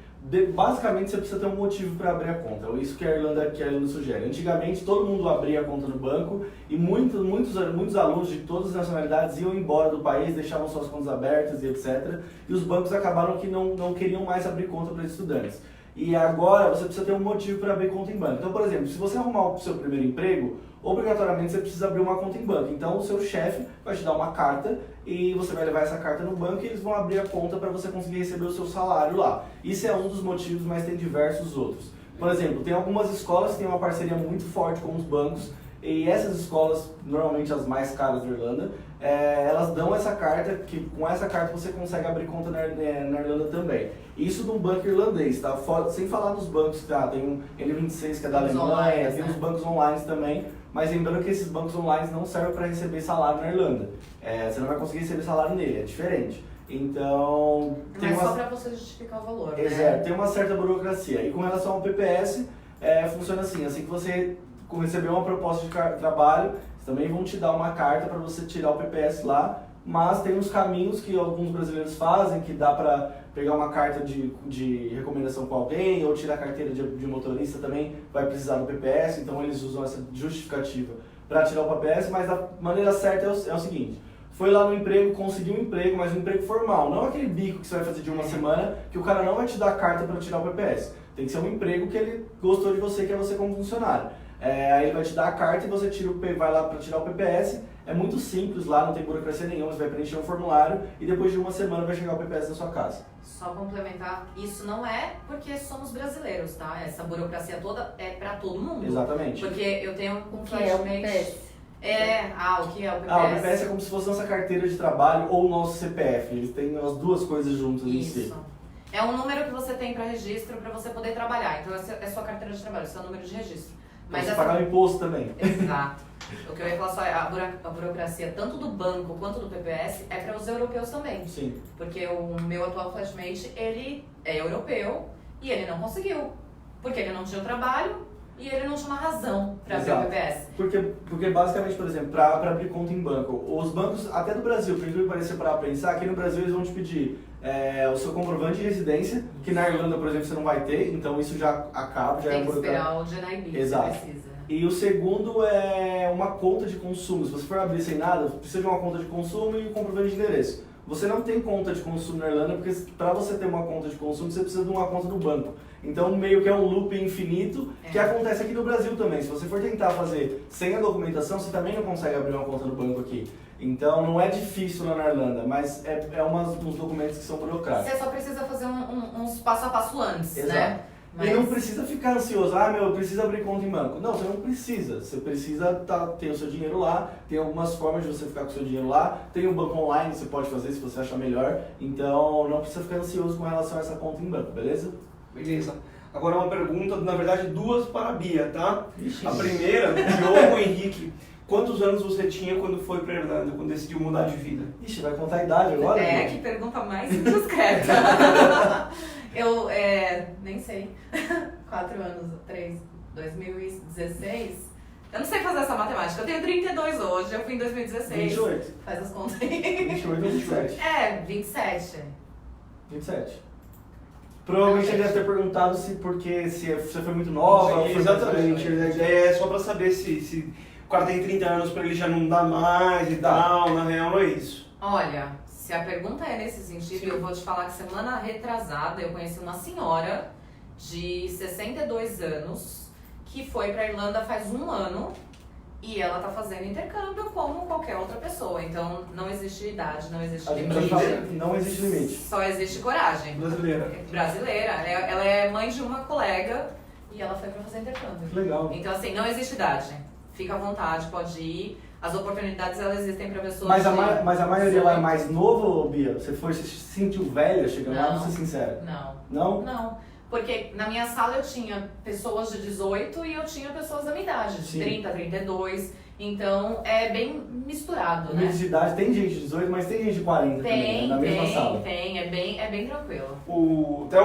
S1: basicamente você precisa ter um motivo para abrir a conta. É isso que a Irlanda sugere. Antigamente todo mundo abria a conta no banco e muitos alunos de todas as nacionalidades iam embora do país, deixavam suas contas abertas e etc. E os bancos acabaram que não queriam mais abrir conta para estudantes. E agora você precisa ter um motivo para abrir conta em banco. Então, por exemplo, se você arrumar o seu primeiro emprego, obrigatoriamente você precisa abrir uma conta em banco. Então, o seu chefe vai te dar uma carta e você vai levar essa carta no banco e eles vão abrir a conta para você conseguir receber o seu salário lá. Isso é um dos motivos, mas tem diversos outros. Por exemplo, tem algumas escolas que têm uma parceria muito forte com os bancos e essas escolas, normalmente as mais caras da Irlanda, elas dão essa carta, que com essa carta você consegue abrir conta na Irlanda também. Isso num banco irlandês, tá? Sem falar dos bancos, tá? Tem um N26 que é da Alemanha, tem os bancos online também, mas lembrando que esses bancos online não servem para receber salário na Irlanda. Você não vai conseguir receber salário nele, é diferente. Então...
S2: Mas só para você justificar o valor, né?
S1: Exato, tem uma certa burocracia. E com relação ao PPS, funciona assim que você receber uma proposta de trabalho, eles também vão te dar uma carta para você tirar o PPS lá, mas tem uns caminhos que alguns brasileiros fazem, que dá para pegar uma carta de recomendação com alguém, ou tirar a carteira de motorista também, vai precisar do PPS, então eles usam essa justificativa para tirar o PPS, mas a maneira certa é o seguinte: foi lá no emprego, conseguiu um emprego, mas um emprego formal, não aquele bico que você vai fazer de uma semana, que o cara não vai te dar a carta para tirar o PPS. Tem que ser um emprego que ele gostou de você, que é você como funcionário. Aí ele vai te dar a carta e você vai lá para tirar o PPS. É muito simples lá, não tem burocracia nenhuma, você vai preencher um formulário e depois de uma semana vai chegar o PPS na sua casa.
S2: Só complementar, isso não é porque somos brasileiros, tá? Essa burocracia toda é para todo mundo.
S1: Exatamente.
S2: Porque eu tenho um
S3: O que é o
S2: flashback...
S3: PPS?
S2: o que é o PPS?
S1: O PPS é como se fosse nossa carteira de trabalho ou o nosso CPF. Eles têm as duas coisas juntas em si.
S2: Isso. É um número que você tem para registro para você poder trabalhar. Então, essa é a sua carteira de trabalho, seu número de registro.
S1: Mas você pagar o imposto também.
S2: Exato. O que eu ia falar só é a burocracia, tanto do banco quanto do PPS, é para os europeus também.
S1: Sim.
S2: Porque o meu atual flashmate, ele é europeu e ele não conseguiu. Porque ele não tinha o trabalho e ele não tinha uma razão para abrir o PPS.
S1: Porque basicamente, por exemplo, para abrir conta em banco, os bancos, até do Brasil, por incrível que pareça, para pensar, aqui no Brasil eles vão te pedir o seu comprovante de residência, que na Irlanda, por exemplo, você não vai ter, então isso já acaba, já
S2: tem
S1: é
S2: que esperar o GNIB,
S1: Exato.
S2: você precisa.
S1: E o segundo é uma conta de consumo. Se você for abrir sem nada, precisa de uma conta de consumo e um comprovante de endereço. Você não tem conta de consumo na Irlanda, porque para você ter uma conta de consumo, você precisa de uma conta do banco. Então, meio que é um loop infinito, que acontece aqui no Brasil também. Se você for tentar fazer sem a documentação, você também não consegue abrir uma conta no banco aqui. Então, não é difícil lá na Irlanda, mas uns documentos que são burocráticos.
S2: Você só precisa fazer uns passo a passo antes,
S1: Exato.
S2: né?
S1: Mas... E não precisa ficar ansioso, eu preciso abrir conta em banco. Não, você não precisa. Você precisa ter o seu dinheiro lá, tem algumas formas de você ficar com o seu dinheiro lá, tem o banco online, você pode fazer se você achar melhor. Então, não precisa ficar ansioso com relação a essa conta em banco, beleza?
S4: Beleza. Agora uma pergunta, na verdade duas para a Bia, tá?
S1: Ixi.
S4: A primeira, Diogo Henrique. Quantos anos você tinha quando foi pra Irlanda, quando decidiu mudar de vida?
S1: Ixi, vai contar a idade agora?
S2: É,
S1: né?
S2: que pergunta mais indiscreta. Eu, nem sei. 4 anos, 2016. Eu não sei fazer essa matemática. Eu tenho 32 hoje, eu fui em 2016.
S1: 28.
S2: Faz as contas aí.
S1: 28 ou 27?
S2: 27.
S1: 27. Provavelmente ele deve ter perguntado se você foi muito nova. ou foi
S4: Exatamente,
S1: muito
S4: a ideia é só pra saber se o cara tem 30 anos pra ele já não dá mais e tal, na real não é isso.
S2: Olha, se a pergunta é nesse sentido, eu vou te falar que semana retrasada eu conheci uma senhora de 62 anos que foi pra Irlanda faz 1 ano e ela tá fazendo intercâmbio como qualquer outra pessoa. Então não existe idade, não existe
S1: A gente
S2: limite.
S1: fala que não existe limite.
S2: Só existe coragem.
S4: Brasileira.
S2: Brasileira. Ela é mãe de uma colega e ela foi pra fazer intercâmbio.
S1: Que legal.
S2: Então assim, não existe idade. Fica à vontade, pode ir. As oportunidades elas existem pra pessoas.
S1: Mas a maioria lá é mais novo, Bia? Você se sentiu velha chegando lá?
S2: Não.
S1: Vou ser sincera.
S2: Não.
S1: Não?
S2: Não. Porque na minha sala eu tinha pessoas de 18 e eu tinha pessoas da minha idade, de
S1: Sim.
S2: 30, 32. Então é bem misturado, né?
S1: Limite de idade, tem gente de 18, mas tem gente de 40 também, né? Na mesma sala.
S2: Tem. É bem tranquilo.
S4: Até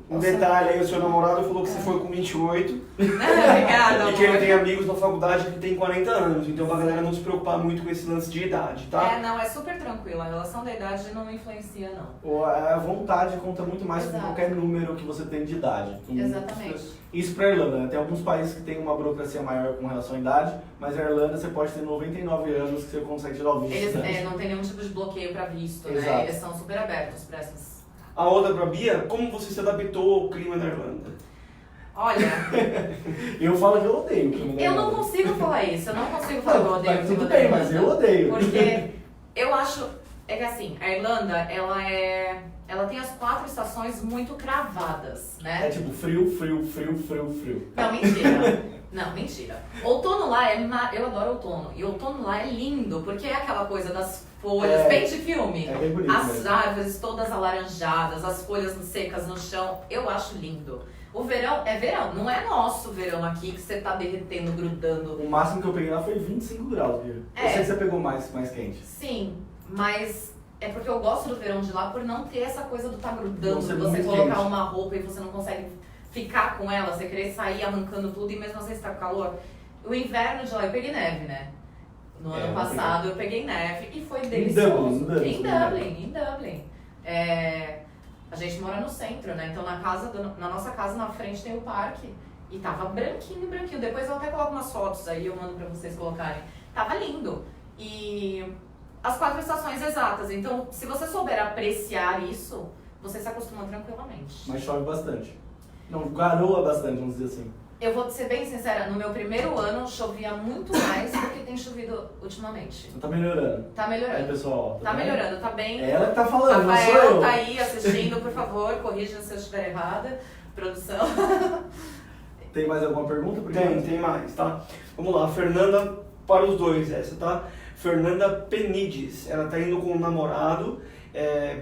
S4: um detalhe aí, o seu namorado falou que você foi com 28
S2: Obrigada,
S4: e que ele
S2: amor.
S4: tem amigos na faculdade que tem 40 anos, então pra galera não se preocupar muito com esse lance de idade, tá?
S2: Não, é super tranquilo. A relação da idade não influencia, não.
S1: A vontade conta muito mais que
S2: Exato.
S1: qualquer número que você tem de idade.
S2: Exatamente.
S1: Isso pra Irlanda, né? Tem alguns países que tem uma burocracia maior com relação à idade, mas a Irlanda você pode ter 99 anos que você consegue tirar o visto.
S2: Eles
S1: né?
S2: não tem nenhum tipo de bloqueio pra visto,
S1: Exato.
S2: né? Eles são super abertos pra essas.
S4: A outra pra Bia, como você se adaptou ao clima da Irlanda?
S2: Olha,
S1: Eu falo que eu odeio o clima da
S2: eu não
S1: Irlanda.
S2: consigo falar isso. Eu não consigo falar que eu odeio o
S1: Mas
S2: clima
S1: tudo
S2: da
S1: bem, mas
S2: Irlanda.
S1: eu odeio.
S2: Porque eu acho... É que assim, a Irlanda, ela tem as 4 estações muito cravadas, né?
S1: É tipo frio, frio, frio, frio, frio.
S2: Não, mentira. Não, mentira. Outono lá eu adoro outono. E outono lá é lindo, porque é aquela coisa das folhas, bem de filme.
S1: É bem bonito
S2: As
S1: mesmo.
S2: árvores todas alaranjadas, as folhas secas no chão. Eu acho lindo. O verão é verão, não é nosso verão aqui que você tá derretendo, grudando.
S1: O máximo que eu peguei lá foi 25 graus, Bia. Eu
S2: É.
S1: sei que você pegou mais quente.
S2: Sim, mas é porque eu gosto do verão de lá por não ter essa coisa do tá grudando,
S1: Não ser
S2: de você
S1: muito
S2: colocar
S1: quente.
S2: uma roupa e você não consegue ficar com ela, você querer sair arrancando tudo e mesmo assim está com calor. O inverno de lá, eu peguei neve, né? No ano
S1: eu
S2: passado eu peguei neve e foi
S1: Dublin,
S2: delicioso.
S1: em Dublin.
S2: Em Dublin. A gente mora no centro, né? Então na nossa casa, na frente tem o parque. E tava branquinho. Depois eu até coloco umas fotos aí, eu mando pra vocês colocarem. Tava lindo. E as 4 estações exatas. Então, se você souber apreciar isso, você se acostuma tranquilamente.
S1: Mas chove bastante. Não, garoa bastante, vamos dizer assim.
S2: Eu vou ser bem sincera, no meu primeiro ano chovia muito mais do que tem chovido ultimamente.
S1: Tá melhorando.
S2: Tá
S1: Aí,
S2: melhorando.
S1: pessoal.
S2: Tá
S1: vendo?
S2: melhorando, tá bem.
S1: É ela que tá falando, não sou
S2: Rafael
S1: eu.
S2: tá aí assistindo, por favor, corrija se eu estiver errada. Produção.
S1: Tem mais alguma pergunta?
S4: Tem mais, tá? Vamos lá, Fernanda, para os dois essa, tá? Fernanda Penides, ela tá indo com um namorado,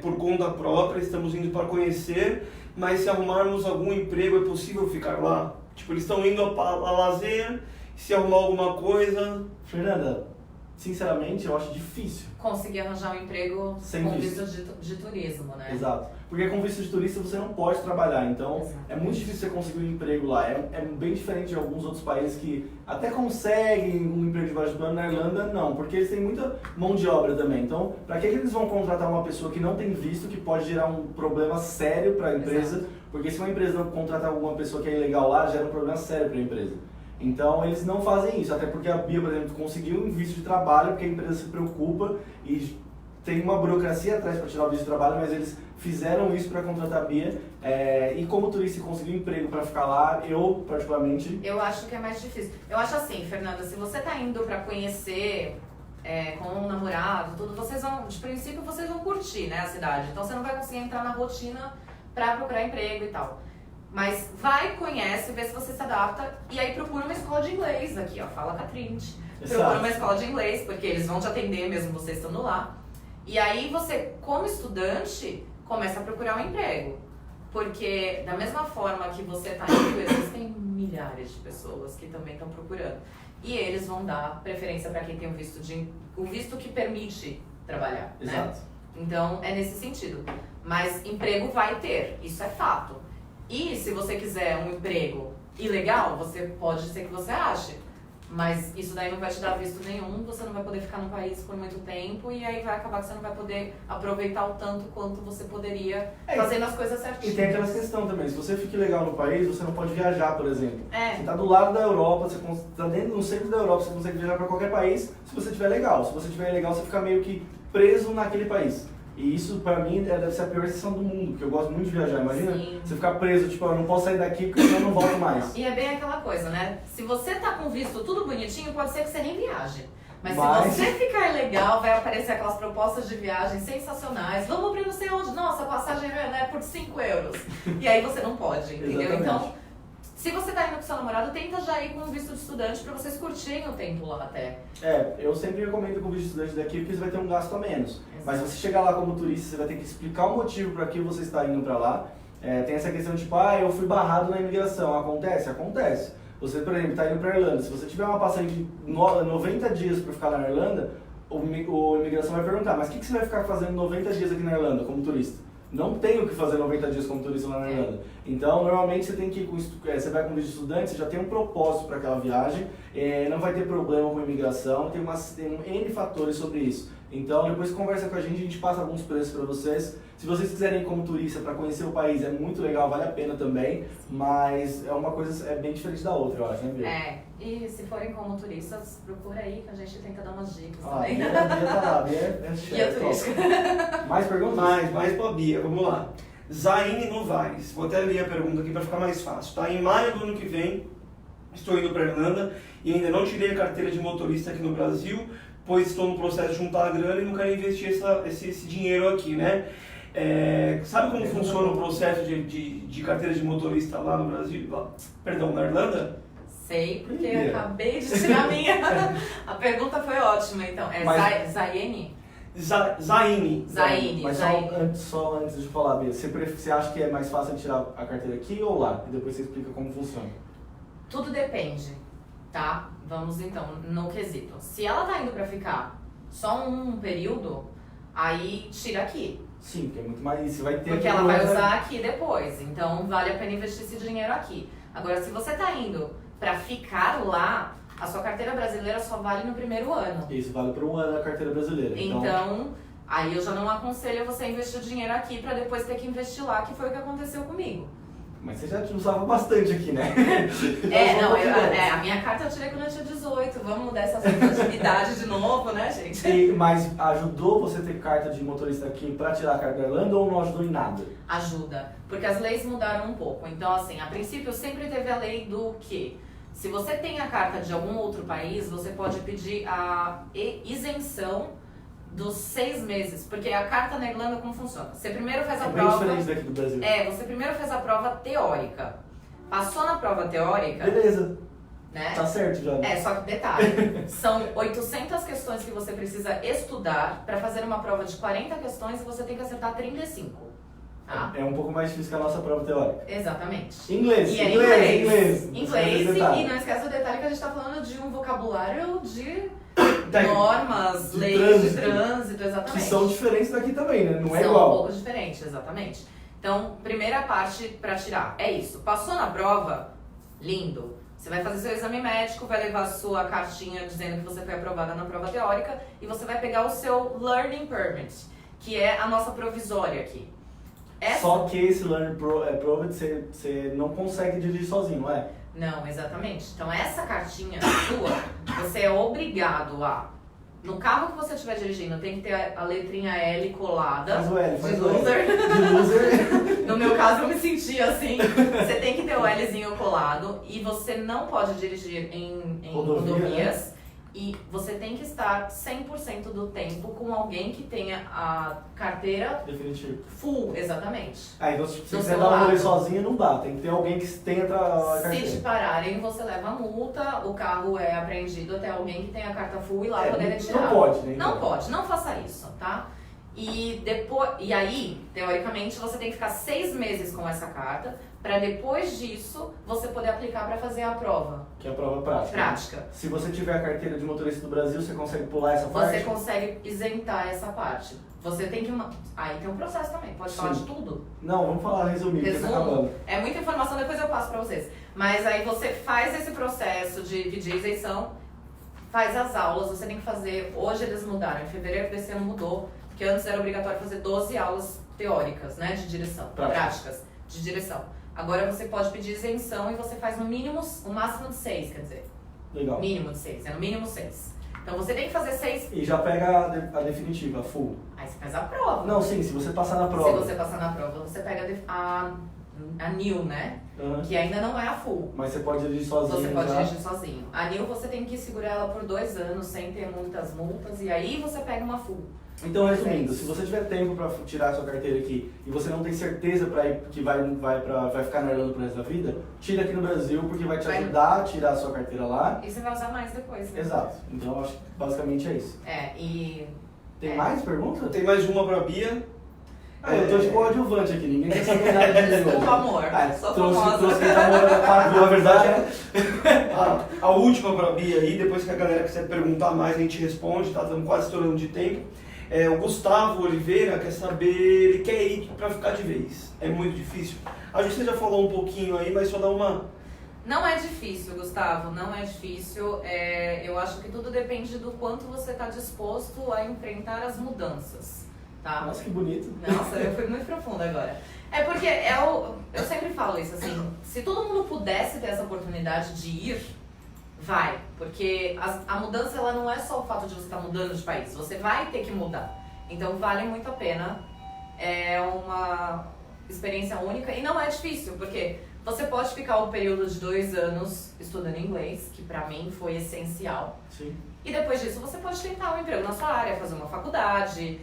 S4: por conta própria, estamos indo para conhecer, mas se arrumarmos algum emprego é possível ficar lá? Tipo, eles estão indo a lazer, se arrumar alguma coisa...
S1: Fernanda, sinceramente, eu acho difícil.
S2: Conseguir arranjar um emprego
S1: Sem
S2: com
S1: visto.
S2: visto de turismo, né?
S1: Exato. Porque com visto de turista você não pode trabalhar, então
S2: Exato.
S1: é muito difícil você conseguir um emprego lá. É bem diferente de alguns outros países que até conseguem um emprego de baixo plano. Na Irlanda, não, porque eles têm muita mão de obra também. Então, para que eles vão contratar uma pessoa que não tem visto, que pode gerar um problema sério para a empresa?
S2: Exato.
S1: Porque se uma empresa não contratar alguma pessoa que é ilegal lá, gera um problema sério para a empresa. Então eles não fazem isso, até porque a Bia, por exemplo, conseguiu um visto de trabalho, porque a empresa se preocupa e tem uma burocracia atrás para tirar o visto de trabalho, mas eles fizeram isso para contratar a Bia. E como turista conseguiu um emprego para ficar lá, eu particularmente...
S2: Eu acho que é mais difícil. Eu acho assim, Fernanda, se você tá indo pra conhecer com um namorado, tudo, vocês vão, de princípio, vocês vão curtir, né, a cidade. Então você não vai conseguir entrar na rotina pra procurar emprego e tal. Mas vai, conhece, vê se você se adapta e aí procura uma escola de inglês aqui, ó, fala com a Trinity. Procura uma escola de inglês, porque eles vão te atender mesmo você estando lá. E aí você, como estudante, começa a procurar um emprego. Porque da mesma forma que você tá indo, existem milhares milhares de pessoas que também estão procurando. E eles vão dar preferência para quem tem o visto que permite trabalhar,
S1: Exato.
S2: né? Então, é nesse sentido. Mas emprego vai ter, isso é fato. E se você quiser um emprego ilegal, pode ser que você ache. Mas isso daí não vai te dar visto nenhum, você não vai poder ficar no país por muito tempo e aí vai acabar que você não vai poder aproveitar o tanto quanto você poderia fazendo as coisas certinhas.
S1: E tem aquela questão também, se você fica ilegal no país, você não pode viajar, por exemplo.
S2: É.
S1: Você tá do lado da Europa, você tá no centro da Europa, você consegue viajar para qualquer país se você tiver legal. Se você tiver ilegal, você fica meio que preso naquele país. E isso, pra mim, deve ser a pior sensação do mundo, porque eu gosto muito de viajar. Imagina
S2: Sim.
S1: você ficar preso, tipo, eu não posso sair daqui porque senão eu não volto mais.
S2: E é bem aquela coisa, né? Se você tá com visto tudo bonitinho, pode ser que você nem viaje. Mas
S1: Mas-
S2: se você ficar ilegal, vai aparecer aquelas propostas de viagem sensacionais. Vamos pra não sei onde. Nossa, a passagem é por 5 euros. E aí você não pode, entendeu?
S1: Exatamente.
S2: Então, se você tá indo com seu namorado, tenta já ir com um visto de estudante pra vocês curtirem o tempo lá até.
S1: Eu sempre recomendo com o visto de estudante daqui porque você vai ter um gasto a menos. Mas você chegar lá como turista, você vai ter que explicar o motivo para que você está indo para lá. Tem essa questão de tipo, eu fui barrado na imigração. Acontece? Acontece. Você, por exemplo, está indo para Irlanda. Se você tiver uma passagem de 90 dias para ficar na Irlanda, o imigração vai perguntar, mas o que você vai ficar fazendo 90 dias aqui na Irlanda como turista? Não tem o que fazer 90 dias como turista lá na Irlanda. Então, normalmente você tem que ir você vai com visto de estudante, você já tem um propósito para aquela viagem, não vai ter problema com a imigração, tem N fatores sobre isso. Então, depois conversa com a gente passa alguns preços para vocês. Se vocês quiserem ir como turista para conhecer o país, é muito legal, vale a pena também, mas é uma coisa bem diferente da outra, eu acho, né, Bia?
S2: E se forem como turistas, procura aí que a gente tenta dar umas dicas
S1: Ah,
S2: também.
S1: Bia tá lá, Bia é
S2: Guia
S1: chefe,
S2: turística.
S1: top. Mais perguntas?
S4: Mais pra Bia, vamos lá. Zaine Novaes, vou até ler a pergunta aqui para ficar mais fácil. Tá? Em maio do ano que vem, estou indo para Irlanda e ainda não tirei a carteira de motorista aqui no Brasil, pois estou no processo de juntar a grana e não quero investir esse dinheiro aqui, né? Sabe como funciona o processo de carteira de motorista lá no Brasil? Perdão, na Irlanda?
S2: Sei, porque
S1: Bia.
S2: eu acabei de tirar a minha. A pergunta foi ótima, então. Zaine?
S4: Zaine.
S2: Zaine.
S1: Mas só antes de falar, Bia, você acha que é mais fácil tirar a carteira aqui ou lá? E depois você explica como funciona.
S2: Tudo depende, tá? Vamos então no quesito. Se ela tá indo pra ficar só um período, aí tira aqui.
S1: Sim, porque é muito mais. Você vai ter
S2: Porque
S1: aqui
S2: ela vai
S1: outra-
S2: usar aqui depois. Então vale a pena investir esse dinheiro aqui. Agora, se você tá indo pra ficar lá, a sua carteira brasileira só vale no primeiro ano.
S1: Isso vale por um ano a carteira brasileira.
S2: Então, aí eu já não aconselho você investir o dinheiro aqui pra depois ter que investir lá, que foi o que aconteceu comigo.
S1: Mas você já usava bastante aqui, né?
S2: A minha carta eu tirei quando eu tinha 18. Vamos mudar essa atividade de novo, né, gente?
S1: Mas ajudou você ter carta de motorista aqui pra tirar a carta da Irlanda ou não ajudou em nada?
S2: Ajuda, porque as leis mudaram um pouco. Então, assim, a princípio sempre teve a lei do que? Se você tem a carta de algum outro país, você pode pedir a isenção dos 6 meses. Porque a carta na Irlanda, como funciona? Você primeiro faz a
S1: É bem
S2: prova...
S1: diferente daqui do Brasil.
S2: Você primeiro faz a prova teórica. Passou na prova teórica,
S1: Beleza,
S2: né?
S1: tá certo já.
S2: Só que detalhe, são 800 questões que você precisa estudar para fazer uma prova de 40 questões e você tem que acertar 35. Tá?
S1: É um pouco mais difícil que a nossa prova teórica.
S2: Exatamente.
S1: Inglês,
S2: E é
S1: inglês.
S2: Inglês,
S1: detalhe.
S2: e não esquece o detalhe que a gente tá falando de um vocabulário de
S4: Técnico.
S2: normas,
S1: De
S2: leis de
S1: trânsito.
S2: trânsito, exatamente.
S1: Que são diferentes daqui também, né? Não é
S2: São
S1: igual.
S2: um pouco diferentes, exatamente. Então, primeira parte pra tirar é isso. Passou na prova, lindo. Você vai fazer seu exame médico, vai levar a sua cartinha dizendo que você foi aprovada na prova teórica e você vai pegar o seu Learning Permit, que é a nossa provisória aqui.
S1: Só que esse Learning Permit você não consegue dirigir sozinho, não é?
S2: Não, exatamente. Então, essa cartinha sua, você é obrigado a... No carro que você estiver dirigindo, tem que ter a letrinha L colada.
S1: Faz o L,
S2: de
S1: faz o L.
S2: loser.
S1: De loser.
S2: No meu caso, eu me senti assim. Você tem que ter o Lzinho colado e você não pode dirigir em
S1: Rodovia,
S2: rodovias. E você tem que estar 100% do tempo com alguém que tenha a carteira
S1: Definitivo.
S2: full, exatamente.
S1: Então se
S2: Do
S1: você
S2: seu
S1: dar um rolê
S2: lado.
S1: sozinho, não dá. Tem que ter alguém que tenha a
S2: Se
S1: carteira.
S2: te pararem, você leva a multa, o carro é apreendido até alguém que tenha a carta full e lá poder retirar.
S1: Não pode, né?
S2: Não
S1: então?
S2: pode, não faça isso, tá? E aí, teoricamente, você tem que ficar 6 meses com essa carta para depois disso você poder aplicar para fazer a prova
S1: Que é a prova prática.
S2: prática.
S1: Se você tiver a carteira de motorista do Brasil, você consegue pular essa
S2: Você
S1: parte?
S2: consegue isentar essa parte. Você tem que... Aí tem um processo também, pode falar
S1: Sim.
S2: de tudo.
S1: Não, vamos falar resumido, porque tá
S2: Resumo,
S1: acabando.
S2: é muita informação, depois eu passo pra vocês. Mas aí você faz esse processo de pedir isenção, faz as aulas, você tem que fazer... Hoje eles mudaram, em fevereiro desse ano mudou, porque antes era obrigatório fazer 12 aulas teóricas, né, de direção, práticas de direção. Agora você pode pedir isenção e você faz no mínimo, o máximo de 6, quer dizer.
S1: Legal.
S2: Mínimo de 6, é no mínimo 6. Então você tem que fazer 6,
S1: E já pega a definitiva, a full.
S2: aí você faz a prova.
S1: Não, sim, se você passar na prova.
S2: Se você passar na prova, você pega a NIL, né?
S1: Aham.
S2: Que ainda não é a full.
S1: Mas você pode dirigir sozinho.
S2: Você pode
S1: já.
S2: dirigir sozinho. A NIL você tem que segurar ela por 2 anos sem ter muitas multas e aí você pega uma full.
S1: Então, resumindo,
S2: É
S1: se você tiver tempo pra tirar a sua carteira aqui e você não tem certeza pra ir, que vai ficar na Irlanda pro resto da vida, tira aqui no Brasil, porque vai te
S2: Vai.
S1: ajudar a tirar a sua carteira lá.
S2: E você vai usar mais depois, né?
S1: Exato. Então, eu acho que basicamente é isso.
S2: E...
S1: Tem mais perguntas?
S4: Tem mais uma pra Bia.
S1: Eu tô de coadjuvante aqui, ninguém quer saber nada de mim
S2: Desculpa,
S1: hoje.
S2: amor. Sou famosa.
S1: trouxe quem tá morando na parte, na verdade é...
S4: A última pra Bia aí, depois que a galera quiser perguntar mais, a gente responde, tá? Estamos quase estourando de tempo. O Gustavo Oliveira quer saber, ele quer ir pra ficar de vez. É muito difícil. Acho que você já falou um pouquinho aí, mas só dá uma...
S2: Não é difícil, Gustavo, não é difícil. Eu acho que tudo depende do quanto você está disposto a enfrentar as mudanças, tá?
S1: Nossa, que bonito.
S2: Nossa, eu fui muito profunda agora. É porque eu sempre falo isso, assim, se todo mundo pudesse ter essa oportunidade de ir, vai. Porque a mudança, ela não é só o fato de você estar mudando de país, você vai ter que mudar. Então vale muito a pena, é uma experiência única e não é difícil, porque você pode ficar um período de 2 anos estudando inglês, que pra mim foi essencial.
S1: Sim.
S2: E depois disso você pode tentar um emprego na sua área, fazer uma faculdade,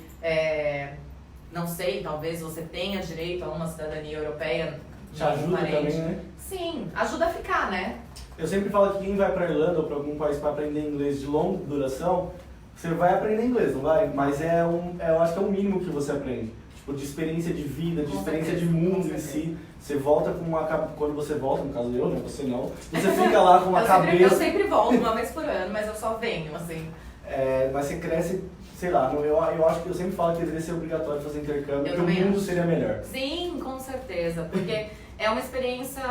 S2: não sei, talvez você tenha direito a uma cidadania europeia.
S1: Te ajuda também, né?
S2: Sim, ajuda a ficar, né?
S1: Eu sempre falo que quem vai pra Irlanda ou pra algum país para aprender inglês de longa duração, você vai aprender inglês, não vai? Mas eu acho que é o mínimo que você aprende. Tipo, de experiência de vida, de
S2: Com
S1: experiência
S2: certeza,
S1: de mundo
S2: com
S1: em
S2: certeza.
S1: si. Você volta com uma... Quando você volta, no caso eu, né? Você não. Você fica lá com uma
S2: eu
S1: cabeça...
S2: sempre volto uma vez por ano, mas eu só venho, assim.
S1: Mas você cresce, sei lá, eu acho que eu sempre falo que deveria ser obrigatório fazer intercâmbio, porque o
S2: também
S1: mundo
S2: acho.
S1: seria melhor.
S2: Sim, com certeza, porque é uma experiência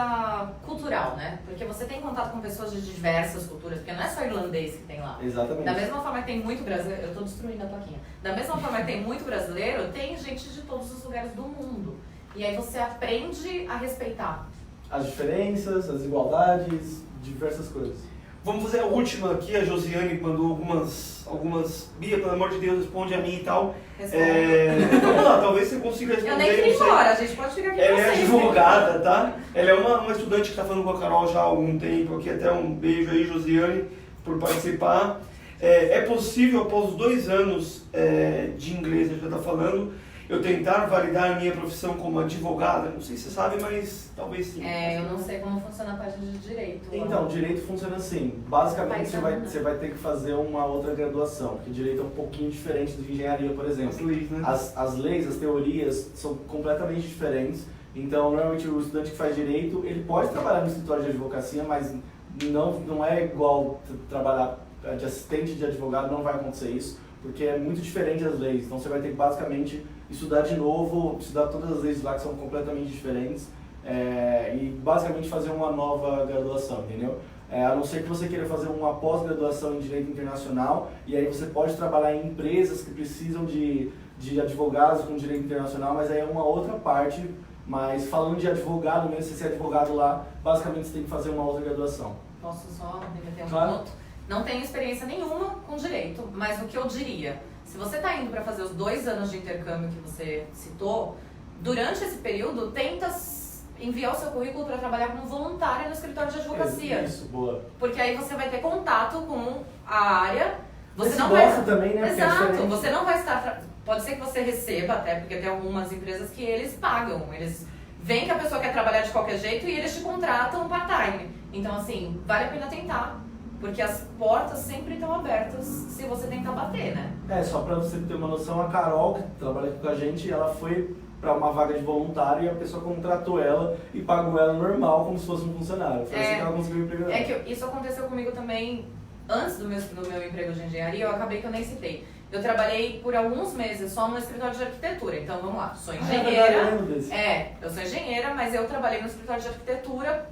S2: cultural, né? Porque você tem contato com pessoas de diversas culturas, porque não é só irlandês que tem lá.
S1: Exatamente.
S2: Da mesma forma que tem muito brasileiro, eu tô destruindo a plaquinha. Da mesma forma que tem muito brasileiro, tem gente de todos os lugares do mundo. E aí você aprende a respeitar.
S1: As diferenças, as igualdades, diversas coisas.
S4: Vamos fazer a última aqui, a Josiane mandou algumas... Bia, pelo amor de Deus, responde a mim e tal.
S2: Responde.
S4: Vamos lá, talvez você consiga responder.
S2: Eu nem queria ir
S4: não sei.
S2: embora, a gente pode ficar aqui
S4: Ela
S2: com
S4: é
S2: vocês.
S4: advogada, tá? Ela é uma estudante que está falando com a Carol já há algum tempo aqui. Até um beijo aí, Josiane, por participar. É possível, após os 2 anos de inglês, a gente já está falando, eu tentar validar a minha profissão como advogada? Não sei se você sabe, mas talvez sim.
S2: Eu não sei como funciona a parte de direito.
S1: Então, direito funciona assim. Basicamente,
S2: Mas
S1: você vai ter que fazer uma outra graduação, porque direito é um pouquinho diferente do de engenharia, por exemplo.
S4: As leis, né?
S1: As leis, as teorias são completamente diferentes. Então, normalmente, o estudante que faz direito, ele pode trabalhar no escritório de advocacia, mas não é igual trabalhar de assistente de advogado, não vai acontecer isso, porque é muito diferente as leis. Então, você vai ter que, basicamente, estudar de novo, estudar todas as leis lá que são completamente diferentes e basicamente fazer uma nova graduação, entendeu? A não ser que você queira fazer uma pós-graduação em Direito Internacional e aí você pode trabalhar em empresas que precisam de advogados com Direito Internacional, mas aí é uma outra parte. Mas falando de advogado mesmo, se você é advogado lá, basicamente você tem que fazer uma outra graduação.
S2: Posso só meter um
S1: Claro.
S2: minuto? Não tenho experiência nenhuma com direito, mas o que eu diria, se você está indo para fazer os 2 anos de intercâmbio que você citou, durante esse período, tenta enviar o seu currículo para trabalhar como voluntária no escritório de advocacia.
S1: Isso, boa.
S2: Porque aí você vai ter contato com a área. Você
S1: Esse
S2: não
S1: gosta
S2: vai...
S1: também, né? Porque é
S2: Exato,
S1: diferente.
S2: você não vai estar... Pode ser que você receba até, porque tem algumas empresas que eles pagam. Eles veem que a pessoa quer trabalhar de qualquer jeito e eles te contratam part-time. Então, assim, vale a pena tentar. Porque as portas sempre estão abertas se você tentar bater, né?
S1: Só pra você ter uma noção, a Carol, que trabalha aqui com a gente, ela foi para uma vaga de voluntário e a pessoa contratou ela e pagou ela normal, como se fosse um funcionário. Foi assim que ela conseguiu o emprego dela.
S2: É que isso aconteceu comigo também antes do meu emprego de engenharia, eu acabei que eu nem citei. Eu trabalhei por alguns meses só no escritório de arquitetura, então vamos lá, sou engenheira. Eu sou engenheira, mas eu trabalhei no escritório de arquitetura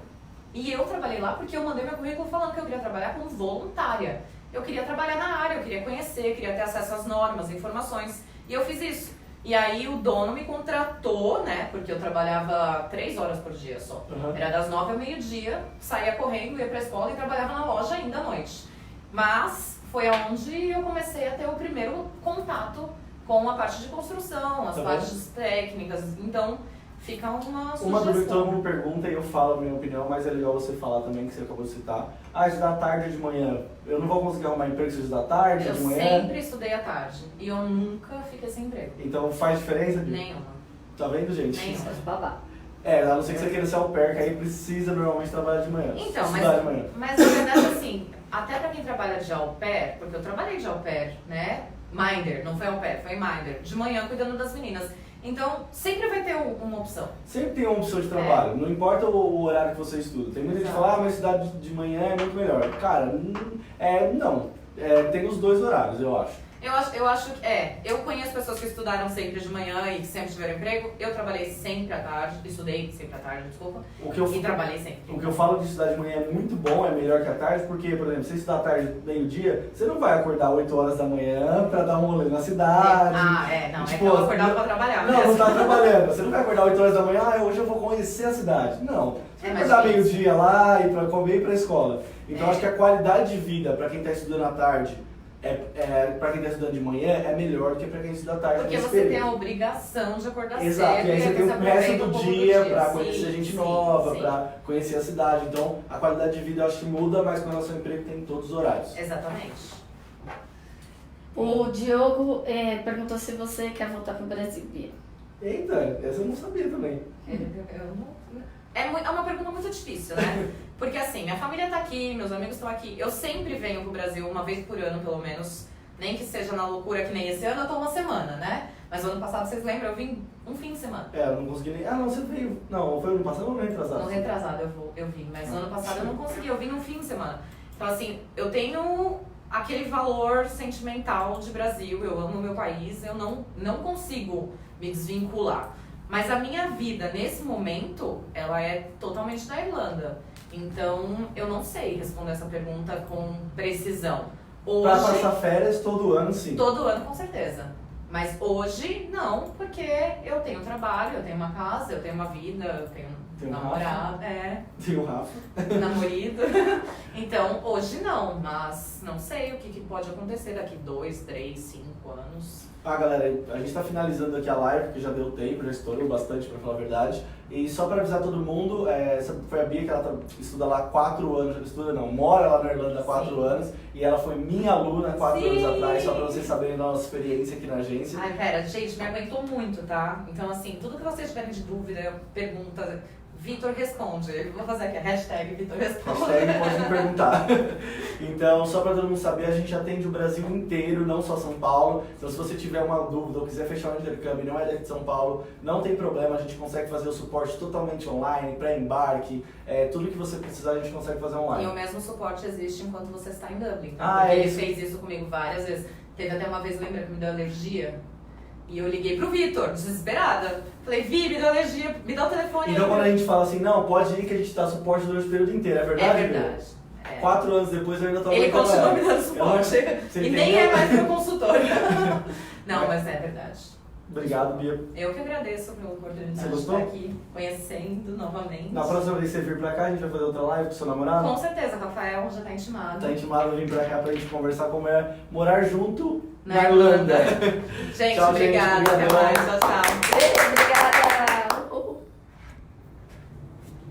S2: e eu trabalhei lá porque eu mandei meu currículo falando que eu queria trabalhar como voluntária. Eu queria trabalhar na área, eu queria conhecer, queria ter acesso às normas, informações, e eu fiz isso. E aí o dono me contratou, né, porque eu trabalhava 3 horas por dia só. Era das 9 ao meio-dia, saía correndo, ia pra escola e trabalhava na loja ainda à noite. Mas foi onde eu comecei a ter o primeiro contato com a parte de construção, as partes técnicas, então fica uma sugestão.
S1: Uma dúvida que todo mundo pergunta e eu falo a minha opinião, mas é legal você falar também, que você acabou de citar. Estudar tarde ou de manhã? Eu não vou conseguir arrumar emprego se eu estudar tarde ou de manhã?
S2: Eu sempre estudei à tarde e eu nunca fiquei sem emprego.
S1: Então faz diferença?
S2: Nenhuma.
S1: Tá vendo, gente?
S2: Nenhuma.
S3: Babá.
S1: A não ser que você queira ser au pair, que aí precisa normalmente trabalhar de manhã.
S2: Então,
S1: estudar de manhã.
S2: mas na verdade assim, até pra quem trabalha de au pair, porque eu trabalhei de au pair, né? Minder, não foi au pair, foi minder, de manhã cuidando das meninas. Então, sempre vai ter uma opção.
S1: Sempre tem uma opção de trabalho, não importa o horário que você estuda. Tem muita gente que fala, mas estudar de manhã é muito melhor. Cara, não. Tem os dois horários, eu acho.
S2: Eu acho que eu conheço pessoas que estudaram sempre de manhã e que sempre tiveram emprego. Eu trabalhei sempre à tarde, estudei sempre à tarde, desculpa, e trabalhei sempre.
S1: O que eu falo de estudar de manhã é muito bom, é melhor que à tarde, porque, por exemplo, se você estudar à tarde, meio-dia, você não vai acordar 8 horas da manhã pra dar um rolê na cidade.
S2: Não,
S1: tipo,
S2: é que eu acordava pra trabalhar.
S1: Não tá trabalhando. Você não vai acordar 8 horas da manhã, hoje eu vou conhecer a cidade. Não. Você vai acordar meio-dia lá e pra comer e ir pra escola. Então, acho que a qualidade de vida pra quem tá estudando à tarde, pra quem está estudando de manhã, é melhor do que pra quem estuda à tarde.
S2: Porque você tem a obrigação de acordar cedo.
S1: Exato, e aí você tem o resto do dia pra
S2: sim,
S1: conhecer gente nova, pra conhecer a cidade. Então, a qualidade de vida eu acho que muda, mas com relação ao emprego tem todos os horários.
S2: Exatamente.
S3: O Diogo perguntou se você quer voltar pro Brasil, Bia.
S1: Eita, essa eu não sabia também.
S2: É uma pergunta muito difícil, né? Porque assim, minha família tá aqui, meus amigos estão aqui. Eu sempre venho pro Brasil uma vez por ano, pelo menos. Nem que seja na loucura que nem esse ano, eu tô uma semana, né? Mas o ano passado, vocês lembram, eu vim um fim de semana.
S1: Eu não consegui nem... não, você veio... Não, foi ano passado ou não retrasado?
S2: Não, retrasado eu vim, mas no ano passado eu não consegui, eu vim um fim de semana. Então assim, eu tenho aquele valor sentimental de Brasil, eu amo meu país, eu não consigo me desvincular. Mas a minha vida, nesse momento, ela é totalmente da Irlanda. Então, eu não sei responder essa pergunta com precisão. Hoje,
S1: pra passar férias todo ano, sim.
S2: Todo ano, com certeza. Mas hoje, não, porque eu tenho trabalho, eu tenho uma casa, eu tenho uma vida, eu tenho namorado,
S1: Tem o Rafa.
S2: namorado. Então, hoje não, mas não sei o que pode acontecer daqui 2, 3, 5 anos.
S1: Galera, a gente tá finalizando aqui a live, porque já deu tempo, já estourou bastante, pra falar a verdade. E só pra avisar todo mundo, essa foi a Bia, que ela estuda lá há 4 anos, mora lá na Irlanda há 4 anos, e ela foi minha aluna 4 anos atrás, só pra vocês saberem da nossa experiência aqui na agência.
S2: Ai, pera, gente, me aguentou muito, tá? Então, assim, tudo que vocês tiverem de dúvida, pergunta, Vitor responde. Eu vou fazer aqui a hashtag Vitor responde.
S1: Hashtag pode me perguntar. Então, só pra todo mundo saber, a gente atende o Brasil inteiro, não só São Paulo. Então, se você tiver uma dúvida ou quiser fechar um intercâmbio e não é daqui de São Paulo, não tem problema, a gente consegue fazer o suporte totalmente online, pré-embarque, tudo que você precisar a gente consegue fazer online.
S2: E o mesmo suporte existe enquanto você está em Dublin.
S1: Tá?
S2: Ele fez isso comigo várias vezes. Teve até uma vez, lembra que me deu alergia? E eu liguei pro Vitor, desesperada. Falei, Vi, me deu alergia, me dá o telefone.
S1: Então quando a gente fala assim, não, pode ir que a gente dá suporte durante o período inteiro, é verdade?
S2: É verdade.
S1: 4 anos depois eu ainda tô
S2: Ele continua me dando suporte. E nem é mais meu consultor. Não, mas é verdade.
S1: Obrigado, Bia.
S2: Eu que agradeço pela oportunidade
S1: Você
S2: de
S1: gostou?
S2: estar aqui, conhecendo novamente.
S1: Na próxima vez que você vir pra cá, a gente vai fazer outra live com o seu namorado?
S2: Com certeza, Rafael já tá intimado.
S1: Tá intimado a vir pra cá pra gente conversar como é morar junto
S2: na Irlanda. Gente,
S1: Tchau,
S2: obrigada.
S1: gente.
S2: Até mais. Tchau, tchau.